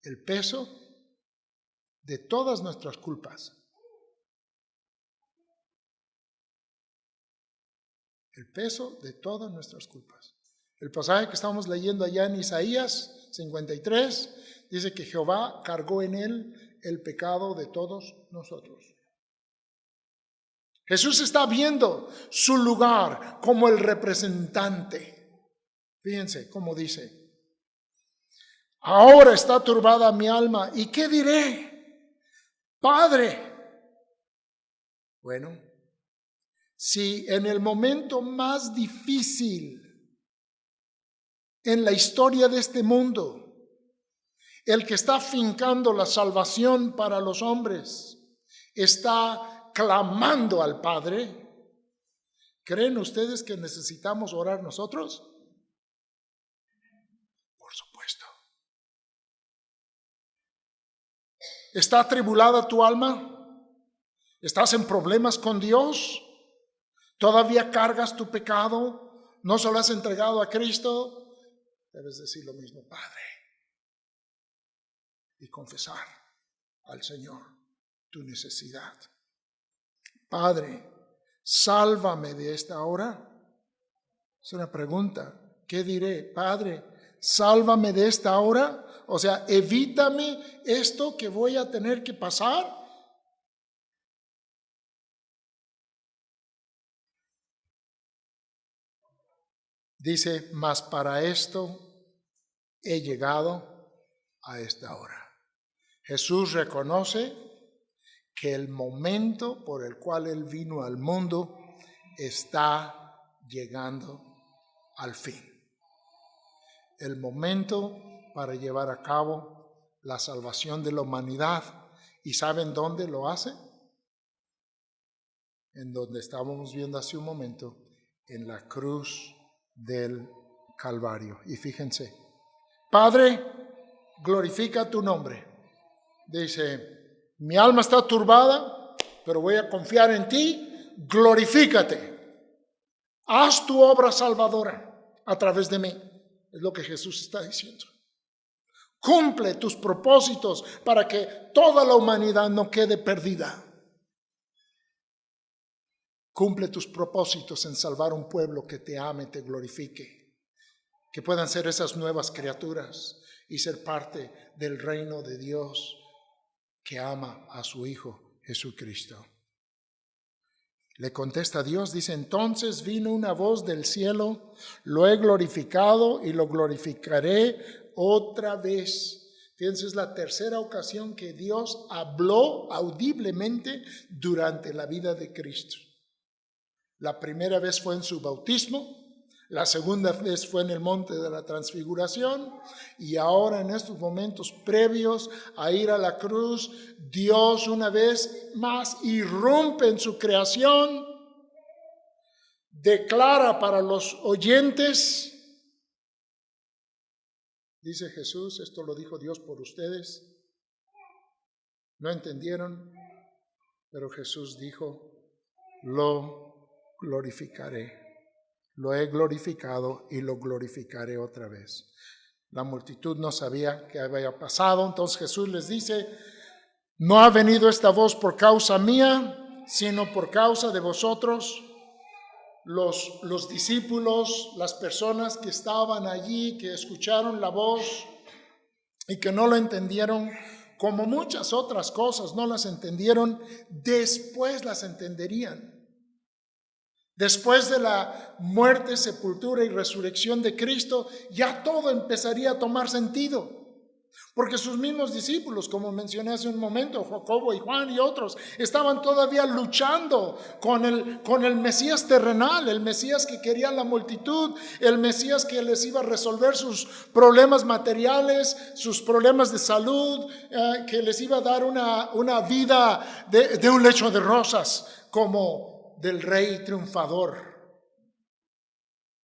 el peso de todas nuestras culpas. El peso de todas nuestras culpas. El pasaje que estamos leyendo allá en Isaías 53 dice que Jehová cargó en él el pecado de todos nosotros. Jesús está viendo su lugar como el representante. Fíjense cómo dice: ahora está turbada mi alma, ¿y qué diré? Padre. Bueno, si en el momento más difícil en la historia de este mundo, el que está fincando la salvación para los hombres está clamando al Padre, ¿creen ustedes que necesitamos orar nosotros? Por supuesto. ¿Está atribulada tu alma? ¿Estás en problemas con Dios? ¿Todavía cargas tu pecado? ¿No se lo has entregado a Cristo? Debes decir lo mismo: Padre, y confesar al Señor tu necesidad. Padre, sálvame de esta hora. Es una pregunta. ¿Qué diré? Padre, sálvame de esta hora. O sea, evítame esto que voy a tener que pasar. Dice: mas para esto he llegado a esta hora. Jesús reconoce que el momento por el cual Él vino al mundo está llegando al fin. El momento para llevar a cabo la salvación de la humanidad. ¿Y saben dónde lo hace? En donde estábamos viendo hace un momento, en la cruz del Calvario. Y fíjense: Padre, glorifica tu nombre. Dice: mi alma está turbada, pero voy a confiar en ti. Glorifícate. Haz tu obra salvadora a través de mí. Es lo que Jesús está diciendo. Cumple tus propósitos para que toda la humanidad no quede perdida. Cumple tus propósitos en salvar un pueblo que te ame, te glorifique. Que puedan ser esas nuevas criaturas y ser parte del reino de Dios que ama a su Hijo Jesucristo. Le contesta Dios, dice: entonces vino una voz del cielo: lo he glorificado y lo glorificaré otra vez. Fíjense, es la tercera ocasión que Dios habló audiblemente durante la vida de Cristo. La primera vez fue en su bautismo, la segunda vez fue en el monte de la transfiguración, y ahora en estos momentos previos a ir a la cruz, Dios una vez más irrumpe en su creación. declara para los oyentes, dice Jesús, esto lo dijo Dios por ustedes. No entendieron, pero Jesús dijo, lo glorificaré. Lo he glorificado y lo glorificaré otra vez. La multitud no sabía qué había pasado, entonces Jesús les dice, no ha venido esta voz por causa mía, sino por causa de vosotros. Los discípulos, las personas que estaban allí, que escucharon la voz y que no lo entendieron, como muchas otras cosas no las entendieron, después las entenderían. Después de la muerte, sepultura y resurrección de Cristo, ya todo empezaría a tomar sentido. Porque sus mismos discípulos, como mencioné hace un momento, Jacobo y Juan y otros, estaban todavía luchando con el Mesías terrenal, el Mesías que quería la multitud, el Mesías que les iba a resolver sus problemas materiales, sus problemas de salud, que les iba a dar una vida de un lecho de rosas, como del rey triunfador.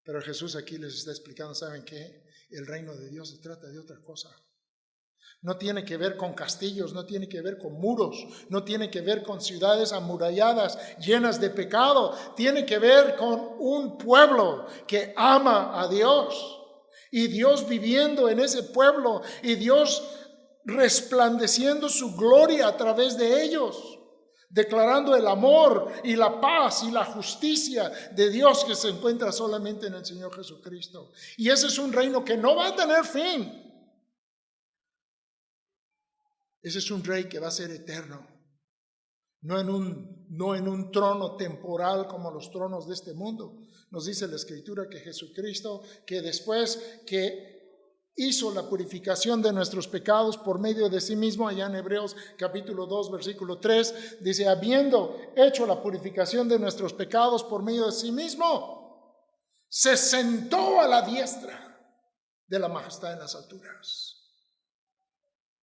Pero Jesús aquí les está explicando, ¿saben qué? El reino de Dios se trata de otra cosa. No tiene que ver con castillos, no tiene que ver con muros, no tiene que ver con ciudades amuralladas llenas de pecado. Tiene que ver con un pueblo que ama a Dios y Dios viviendo en ese pueblo y Dios resplandeciendo su gloria a través de ellos, declarando el amor y la paz y la justicia de Dios que se encuentra solamente en el Señor Jesucristo. Y ese es un reino que no va a tener fin. Ese es un rey que va a ser eterno, no en un trono temporal como los tronos de este mundo. Nos dice la Escritura que Jesucristo, que después que hizo la purificación de nuestros pecados por medio de sí mismo, allá en Hebreos capítulo 2, versículo 3, dice, habiendo hecho la purificación de nuestros pecados por medio de sí mismo, se sentó a la diestra de la majestad en las alturas.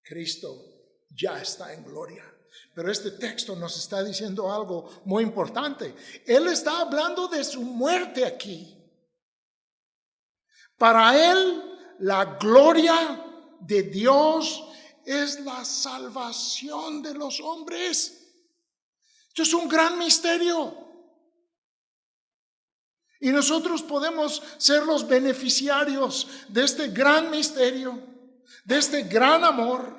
Cristo ya está en gloria. Pero este texto nos está diciendo algo muy importante. Él está hablando de su muerte aquí. Para él, la gloria de Dios es la salvación de los hombres. Esto es un gran misterio. Y nosotros podemos ser los beneficiarios de este gran misterio, de este gran amor,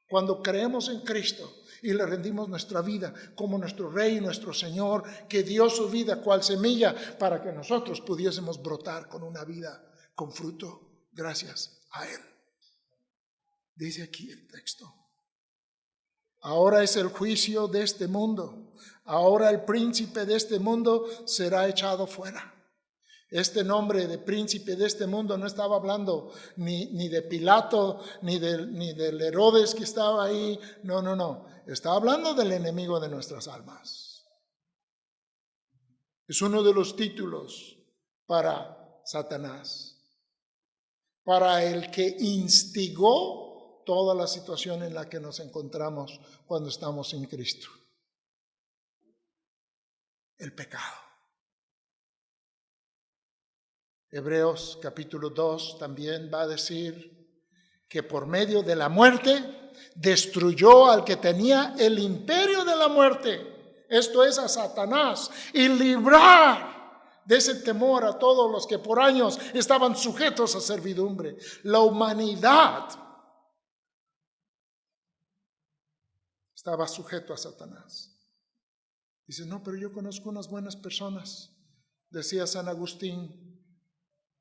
cuando creemos en Cristo y le rendimos nuestra vida como nuestro Rey y nuestro Señor, que dio su vida cual semilla para que nosotros pudiésemos brotar con una vida con fruto gracias a Él. Dice aquí el texto. Ahora es el juicio de este mundo. Ahora el príncipe de este mundo será echado fuera. Este nombre de príncipe de este mundo no estaba hablando ni de Pilato, ni del Herodes que estaba ahí. No. Estaba hablando del enemigo de nuestras almas. Es uno de los títulos para Satanás, para el que instigó toda la situación en la que nos encontramos cuando estamos sin Cristo. El pecado. Hebreos capítulo 2 también va a decir que por medio de la muerte destruyó al que tenía el imperio de la muerte, esto es a Satanás, y librar de ese temor a todos los que por años estaban sujetos a servidumbre. La humanidad estaba sujeto a Satanás. Dice, no, pero yo conozco unas buenas personas, decía San Agustín.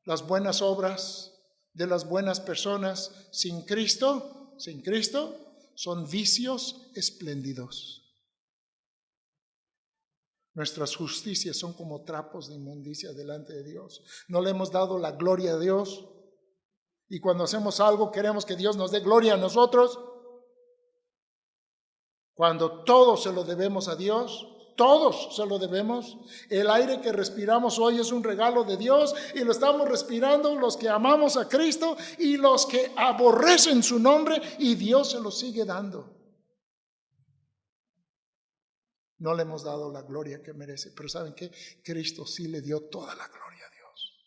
Las buenas obras de las buenas personas sin Cristo, son vicios espléndidos. Nuestras justicias son como trapos de inmundicia delante de Dios. No le hemos dado la gloria a Dios. Y cuando hacemos algo queremos que Dios nos dé gloria a nosotros. Cuando todo se lo debemos a Dios. Todos se lo debemos. El aire que respiramos hoy es un regalo de Dios y lo estamos respirando los que amamos a Cristo y los que aborrecen su nombre, y Dios se lo sigue dando. No le hemos dado la gloria que merece, pero ¿saben qué? Cristo sí le dio toda la gloria a Dios.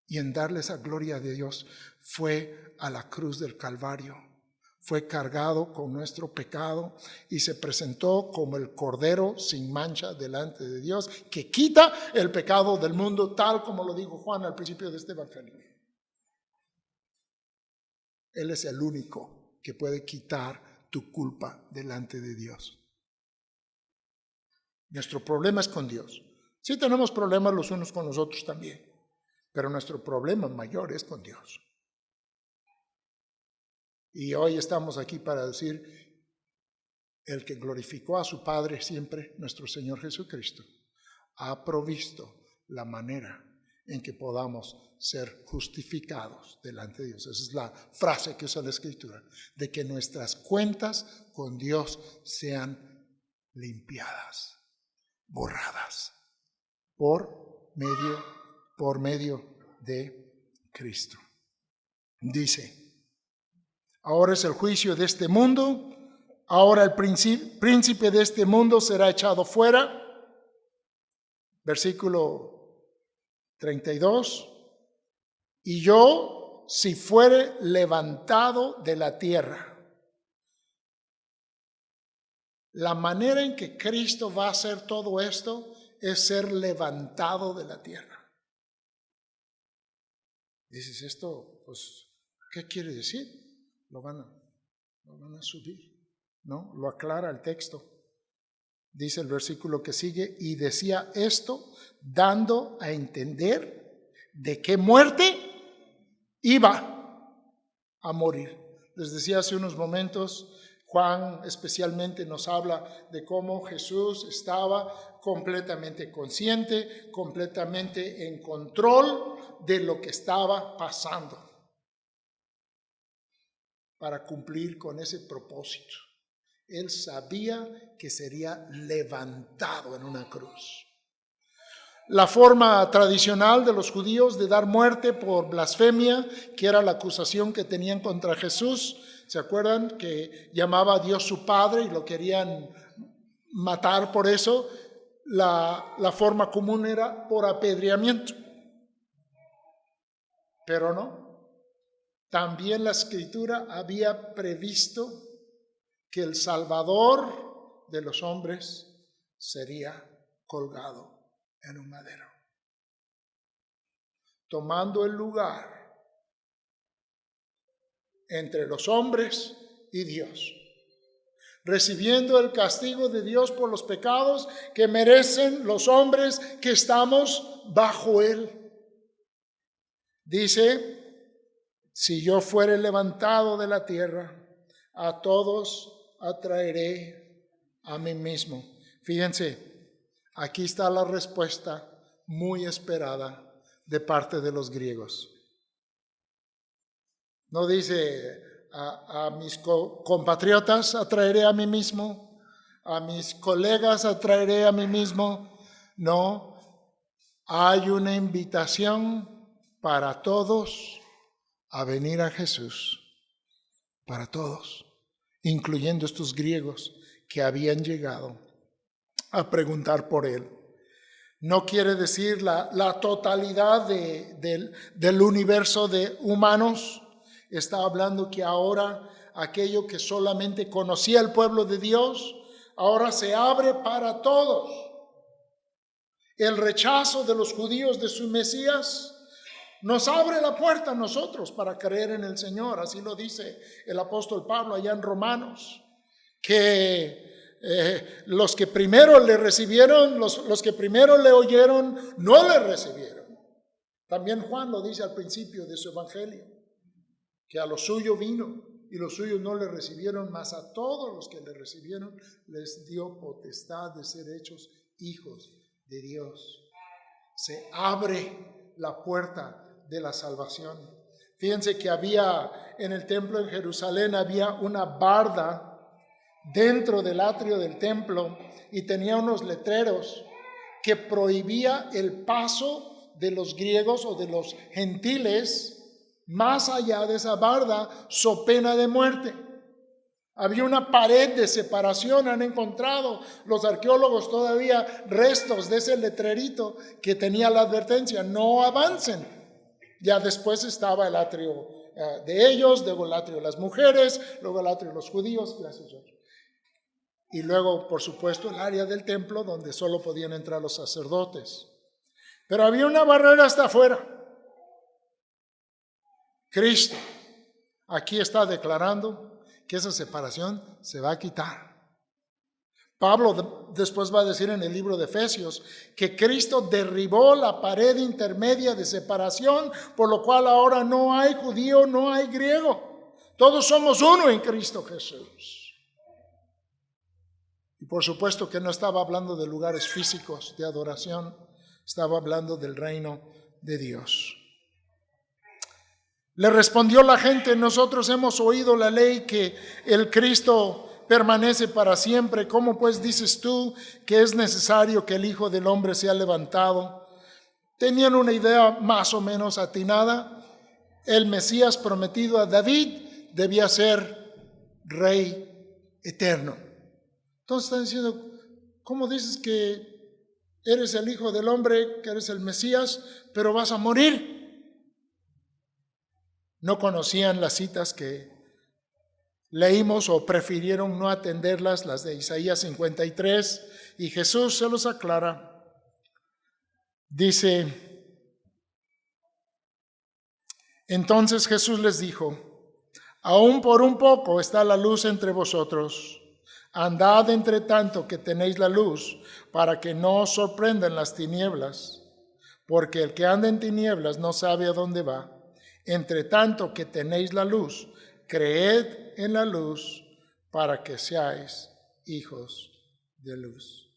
Y en darle esa gloria de Dios fue a la cruz del Calvario. Fue cargado con nuestro pecado y se presentó como el Cordero sin mancha delante de Dios, que quita el pecado del mundo, tal como lo dijo Juan al principio de este evangelio. Él es el único que puede quitar tu culpa delante de Dios. Nuestro problema es con Dios. Sí tenemos problemas los unos con los otros también, pero nuestro problema mayor es con Dios. Y hoy estamos aquí para decir, el que glorificó a su Padre siempre, nuestro Señor Jesucristo, ha provisto la manera en que podamos ser justificados delante de Dios. Esa es la frase que usa la Escritura, de que nuestras cuentas con Dios sean limpiadas, borradas, por medio de Cristo. Dice, ahora es el juicio de este mundo, ahora el príncipe de este mundo será echado fuera. Versículo 32. Y yo, si fuere levantado de la tierra. La manera en que Cristo va a hacer todo esto es ser levantado de la tierra. Dices, esto, pues, ¿qué quiere decir? Lo van a subir, ¿no? Lo aclara el texto. Dice el versículo que sigue, y decía esto dando a entender de qué muerte iba a morir. Les decía hace unos momentos, Juan especialmente nos habla de cómo Jesús estaba completamente consciente, completamente en control de lo que estaba pasando para cumplir con ese propósito. Él sabía que sería levantado en una cruz. La forma tradicional de los judíos de dar muerte por blasfemia, que era la acusación que tenían contra Jesús, ¿se acuerdan? Que llamaba a Dios su Padre y lo querían matar por eso. La forma común era por apedreamiento. Pero no. También la Escritura había previsto que el Salvador de los hombres sería colgado en un madero, tomando el lugar entre los hombres y Dios, recibiendo el castigo de Dios por los pecados que merecen los hombres que estamos bajo Él. Dice, si yo fuere levantado de la tierra, a todos atraeré a mí mismo. Fíjense, aquí está la respuesta muy esperada de parte de los griegos. No dice a mis compatriotas atraeré a mí mismo, a mis colegas atraeré a mí mismo. No, hay una invitación para todos a venir a Jesús, para todos, incluyendo estos griegos que habían llegado a preguntar por Él. No quiere decir la totalidad del universo de humanos. Está hablando que ahora aquello que solamente conocía el pueblo de Dios, ahora se abre para todos. El rechazo de los judíos de su Mesías nos abre la puerta a nosotros para creer en el Señor. Así lo dice el apóstol Pablo allá en Romanos, que los que primero le recibieron, los que primero le oyeron, no le recibieron. También Juan lo dice al principio de su evangelio, que a lo suyo vino y los suyos no le recibieron, mas a todos los que le recibieron les dio potestad de ser hechos hijos de Dios. Se abre la puerta de la salvación. Fíjense que había en el templo en Jerusalén, había una barda dentro del atrio del templo y tenía unos letreros que prohibía el paso de los griegos o de los gentiles más allá de esa barda, so pena de muerte. Había una pared de separación. Han encontrado los arqueólogos todavía restos de ese letrerito que tenía la advertencia: no avancen. Ya después estaba el atrio de ellos, luego el atrio de las mujeres, luego el atrio de los judíos, y luego, por supuesto, el área del templo donde solo podían entrar los sacerdotes. Pero había una barrera hasta afuera. Cristo aquí está declarando que esa separación se va a quitar. Pablo después va a decir en el libro de Efesios que Cristo derribó la pared intermedia de separación, por lo cual ahora no hay judío, no hay griego. Todos somos uno en Cristo Jesús. Y por supuesto que no estaba hablando de lugares físicos de adoración, estaba hablando del reino de Dios. Le respondió la gente: nosotros hemos oído la ley que el Cristo permanece para siempre. ¿Cómo pues dices tú que es necesario que el Hijo del Hombre sea levantado? Tenían una idea más o menos atinada. El Mesías prometido a David debía ser rey eterno. Entonces están diciendo: ¿cómo dices que eres el Hijo del Hombre, que eres el Mesías, pero vas a morir? No conocían las citas que leímos o prefirieron no atenderlas, las de Isaías 53, y Jesús se los aclara. Dice: entonces Jesús les dijo: aún por un poco está la luz entre vosotros. Andad entre tanto que tenéis la luz, para que no os sorprendan las tinieblas, porque el que anda en tinieblas no sabe a dónde va. Entre tanto que tenéis la luz, creed en la luz, para que seáis hijos de luz.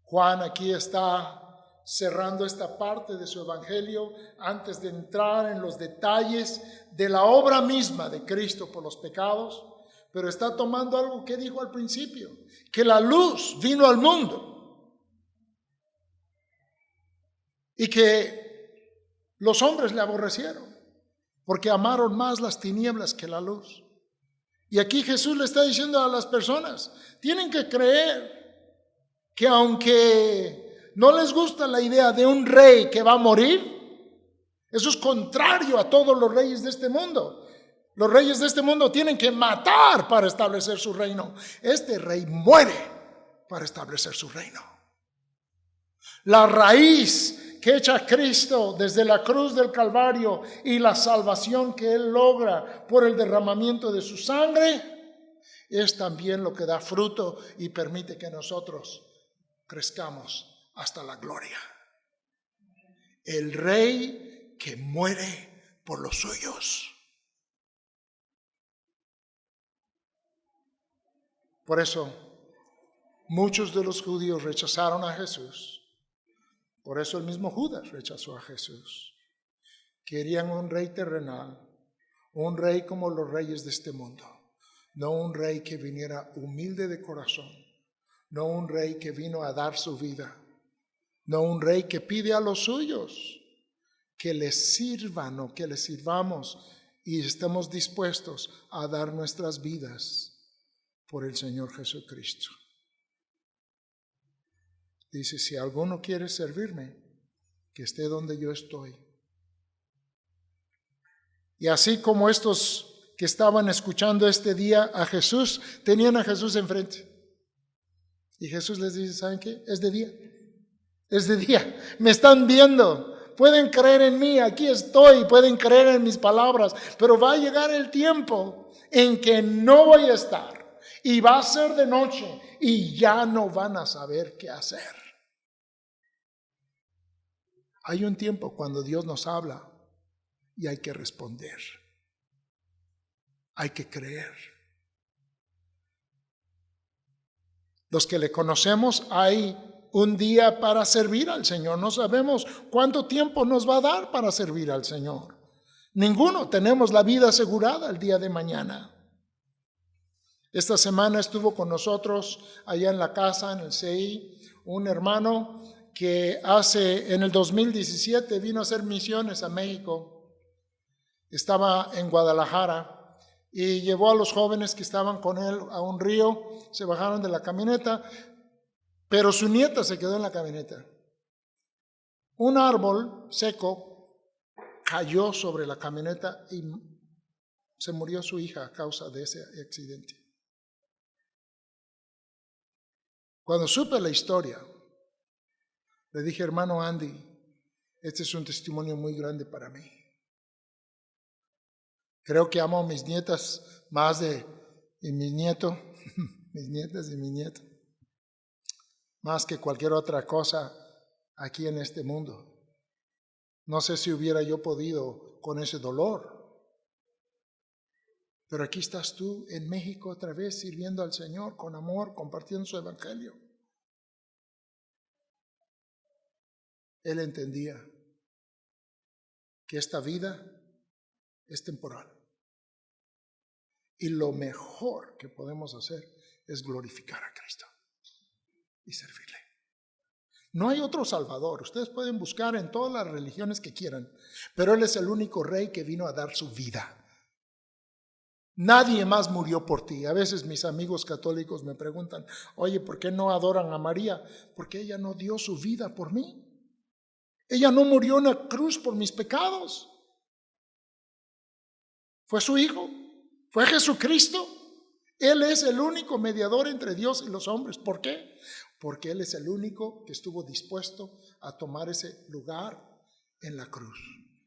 Juan aquí está cerrando esta parte de su evangelio antes de entrar en los detalles de la obra misma de Cristo por los pecados, pero está tomando algo que dijo al principio, que la luz vino al mundo y que los hombres le aborrecieron porque amaron más las tinieblas que la luz. Y aquí Jesús le está diciendo a las personas: tienen que creer que aunque no les gusta la idea de un rey que va a morir, eso es contrario a todos los reyes de este mundo. Los reyes de este mundo tienen que matar para establecer su reino. Este rey muere para establecer su reino. La raíz que echa Cristo desde la cruz del Calvario y la salvación que Él logra por el derramamiento de su sangre es también lo que da fruto y permite que nosotros crezcamos hasta la gloria. El rey que muere por los suyos. Por eso muchos de los judíos rechazaron a Jesús. Por eso el mismo Judas rechazó a Jesús. Querían un rey terrenal, un rey como los reyes de este mundo, no un rey que viniera humilde de corazón, no un rey que vino a dar su vida, no un rey que pide a los suyos que les sirvan o que les sirvamos y estemos dispuestos a dar nuestras vidas por el Señor Jesucristo. Dice: si alguno quiere servirme, que esté donde yo estoy. Y así como estos que estaban escuchando este día a Jesús, tenían a Jesús enfrente. Y Jesús les dice: ¿saben qué? Es de día. Es de día. Me están viendo. Pueden creer en mí. Aquí estoy. Pueden creer en mis palabras. Pero va a llegar el tiempo en que no voy a estar. Y va a ser de noche. Y ya no van a saber qué hacer. Hay un tiempo cuando Dios nos habla y hay que responder. Hay que creer. Los que le conocemos, hay un día para servir al Señor. No sabemos cuánto tiempo nos va a dar para servir al Señor. Ninguno tenemos la vida asegurada el día de mañana. Esta semana estuvo con nosotros allá en la casa, en el CI, un hermano que en el 2017 vino a hacer misiones a México. Estaba en Guadalajara y llevó a los jóvenes que estaban con él a un río, se bajaron de la camioneta, pero su nieta se quedó en la camioneta. Un árbol seco cayó sobre la camioneta y se murió su hija a causa de ese accidente. Cuando supe la historia, le dije, hermano Andy, este es un testimonio muy grande para mí. Creo que amo a mis nietas más de mis nietos, mis nietas y mis nietos, más que cualquier otra cosa aquí en este mundo. No sé si hubiera yo podido con ese dolor. Pero aquí estás tú en México otra vez sirviendo al Señor con amor, compartiendo su evangelio. Él entendía que esta vida es temporal. Y lo mejor que podemos hacer es glorificar a Cristo y servirle. No hay otro Salvador. Ustedes pueden buscar en todas las religiones que quieran, pero Él es el único Rey que vino a dar su vida. Nadie más murió por ti. A veces mis amigos católicos me preguntan, oye, ¿por qué no adoran a María? Porque ella no dio su vida por mí. Ella no murió en la cruz por mis pecados. Fue su Hijo, fue Jesucristo. Él es el único mediador entre Dios y los hombres. ¿Por qué? Porque Él es el único que estuvo dispuesto a tomar ese lugar en la cruz.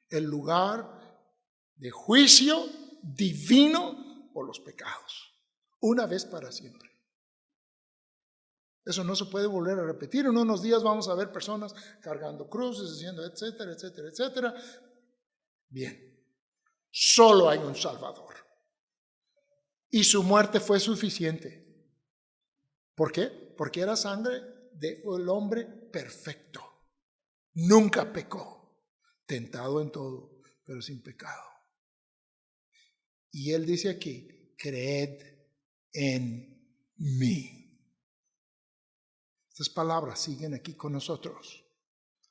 El lugar de juicio divino por los pecados, una vez para siempre. Eso no se puede volver a repetir. En unos días vamos a ver personas cargando cruces, haciendo etcétera, etcétera, etcétera. Bien, solo hay un Salvador y su muerte fue suficiente. ¿Por qué? Porque era sangre del hombre perfecto, nunca pecó, tentado en todo, pero sin pecado. Y Él dice aquí, creed en mí. Estas palabras siguen aquí con nosotros.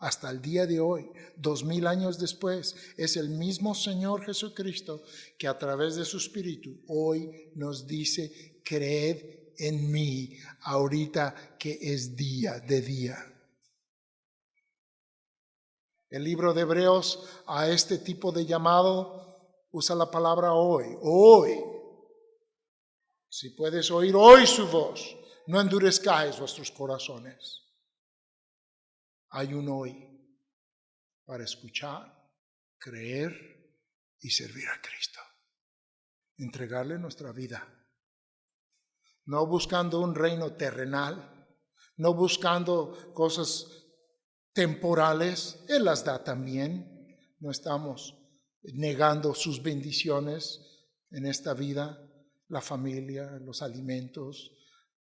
Hasta el día de hoy, 2000 años después, es el mismo Señor Jesucristo que a través de su Espíritu hoy nos dice, creed en mí, ahorita que es día de día. El libro de Hebreos a este tipo de llamado usa la palabra hoy, hoy. Si puedes oír hoy su voz, no endurezcáis vuestros corazones. Hay un hoy para escuchar, creer y servir a Cristo. Entregarle nuestra vida. No buscando un reino terrenal, no buscando cosas temporales. Él las da también. No estamos negando sus bendiciones en esta vida, la familia, los alimentos,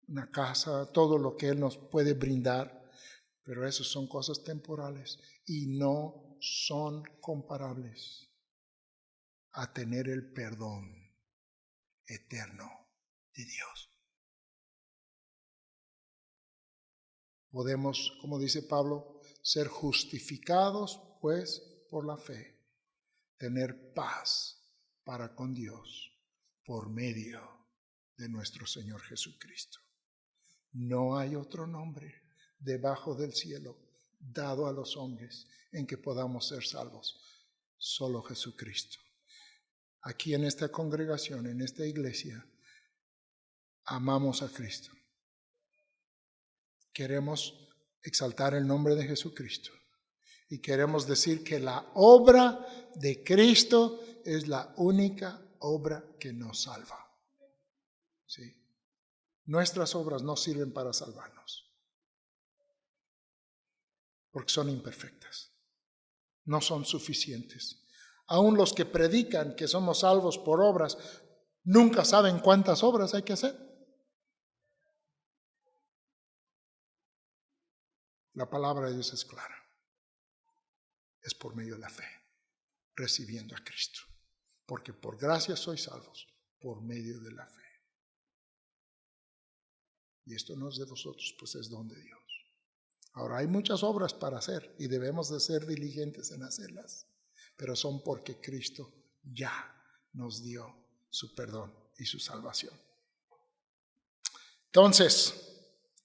una casa, todo lo que Él nos puede brindar, pero esas son cosas temporales y no son comparables a tener el perdón eterno de Dios. Podemos, como dice Pablo, ser justificados pues por la fe, tener paz para con Dios por medio de nuestro Señor Jesucristo. No hay otro nombre debajo del cielo dado a los hombres en que podamos ser salvos, solo Jesucristo. Aquí en esta congregación, en esta iglesia, amamos a Cristo. Queremos exaltar el nombre de Jesucristo y queremos decir que la obra de Cristo es la única obra que nos salva. ¿Sí? Nuestras obras no sirven para salvarnos porque son imperfectas, no son suficientes. Aún los que predican que somos salvos por obras nunca saben cuántas obras hay que hacer. La palabra de Dios es clara. Es por medio de la fe, recibiendo a Cristo. Porque por gracia sois salvos, por medio de la fe. Y esto no es de vosotros, pues es don de Dios. Ahora hay muchas obras para hacer y debemos de ser diligentes en hacerlas, pero son porque Cristo ya nos dio su perdón y su salvación. Entonces,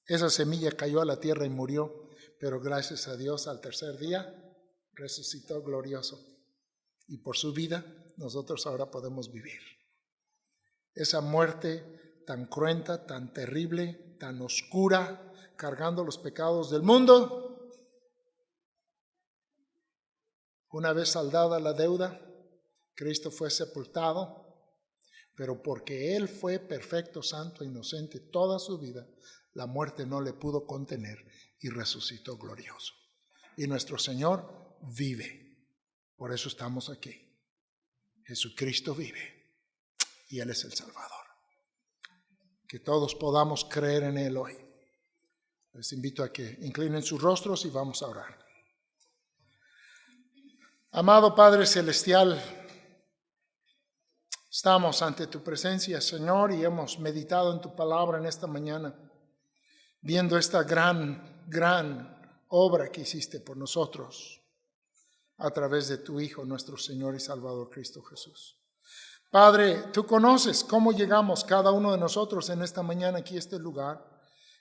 esa semilla cayó a la tierra y murió, pero gracias a Dios al tercer día resucitó glorioso. Y por su vida nosotros ahora podemos vivir. Esa muerte tan cruenta, tan terrible, tan oscura, cargando los pecados del mundo, una vez saldada la deuda, Cristo fue sepultado, pero porque Él fue perfecto, santo, inocente toda su vida, la muerte no le pudo contener y resucitó glorioso. Y nuestro Señor vive. Por eso estamos aquí. Jesucristo vive y Él es el Salvador. Que todos podamos creer en Él hoy. Les invito a que inclinen sus rostros y vamos a orar. Amado Padre Celestial, estamos ante tu presencia, Señor, y hemos meditado en tu palabra en esta mañana, viendo esta gran obra que hiciste por nosotros a través de tu Hijo, nuestro Señor y Salvador Cristo Jesús. Padre, tú conoces cómo llegamos cada uno de nosotros en esta mañana aquí a este lugar,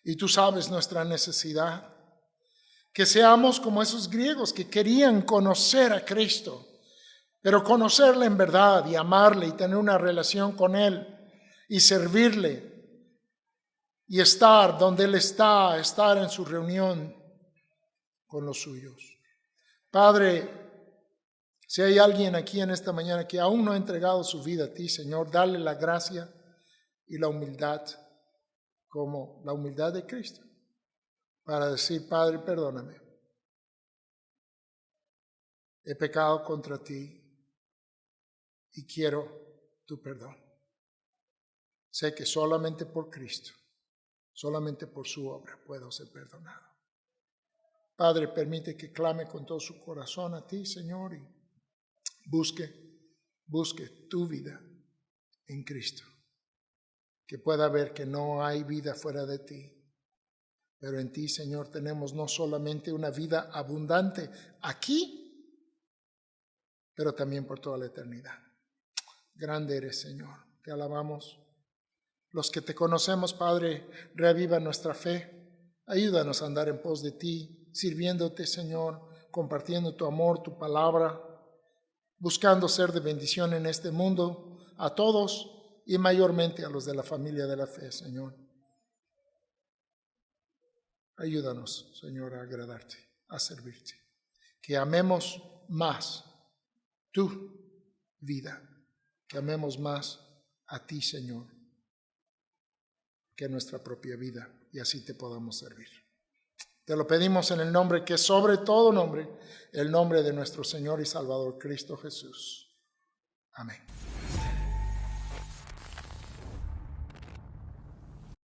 y tú sabes nuestra necesidad. Que seamos como esos griegos que querían conocer a Cristo, pero conocerle en verdad y amarle y tener una relación con Él y servirle y estar donde Él está, estar en su reunión con los suyos. Padre, si hay alguien aquí en esta mañana que aún no ha entregado su vida a ti, Señor, dale la gracia y la humildad como la humildad de Cristo para decir, Padre, perdóname. He pecado contra ti y quiero tu perdón. Sé que solamente por Cristo, solamente por su obra puedo ser perdonado. Padre, permite que clame con todo su corazón a ti, Señor, y busque tu vida en Cristo. Que pueda ver que no hay vida fuera de ti. Pero en ti, Señor, tenemos no solamente una vida abundante aquí, pero también por toda la eternidad. Grande eres, Señor. Te alabamos. Los que te conocemos, Padre, reaviva nuestra fe. Ayúdanos a andar en pos de ti, sirviéndote, Señor, compartiendo tu amor, tu palabra, buscando ser de bendición en este mundo a todos y mayormente a los de la familia de la fe, Señor. Ayúdanos, Señor, a agradarte, a servirte. Que amemos más tu vida, que amemos más a ti, Señor, que nuestra propia vida, y así te podamos servir. Te lo pedimos en el nombre que es sobre todo nombre, el nombre de nuestro Señor y Salvador Cristo Jesús. Amén.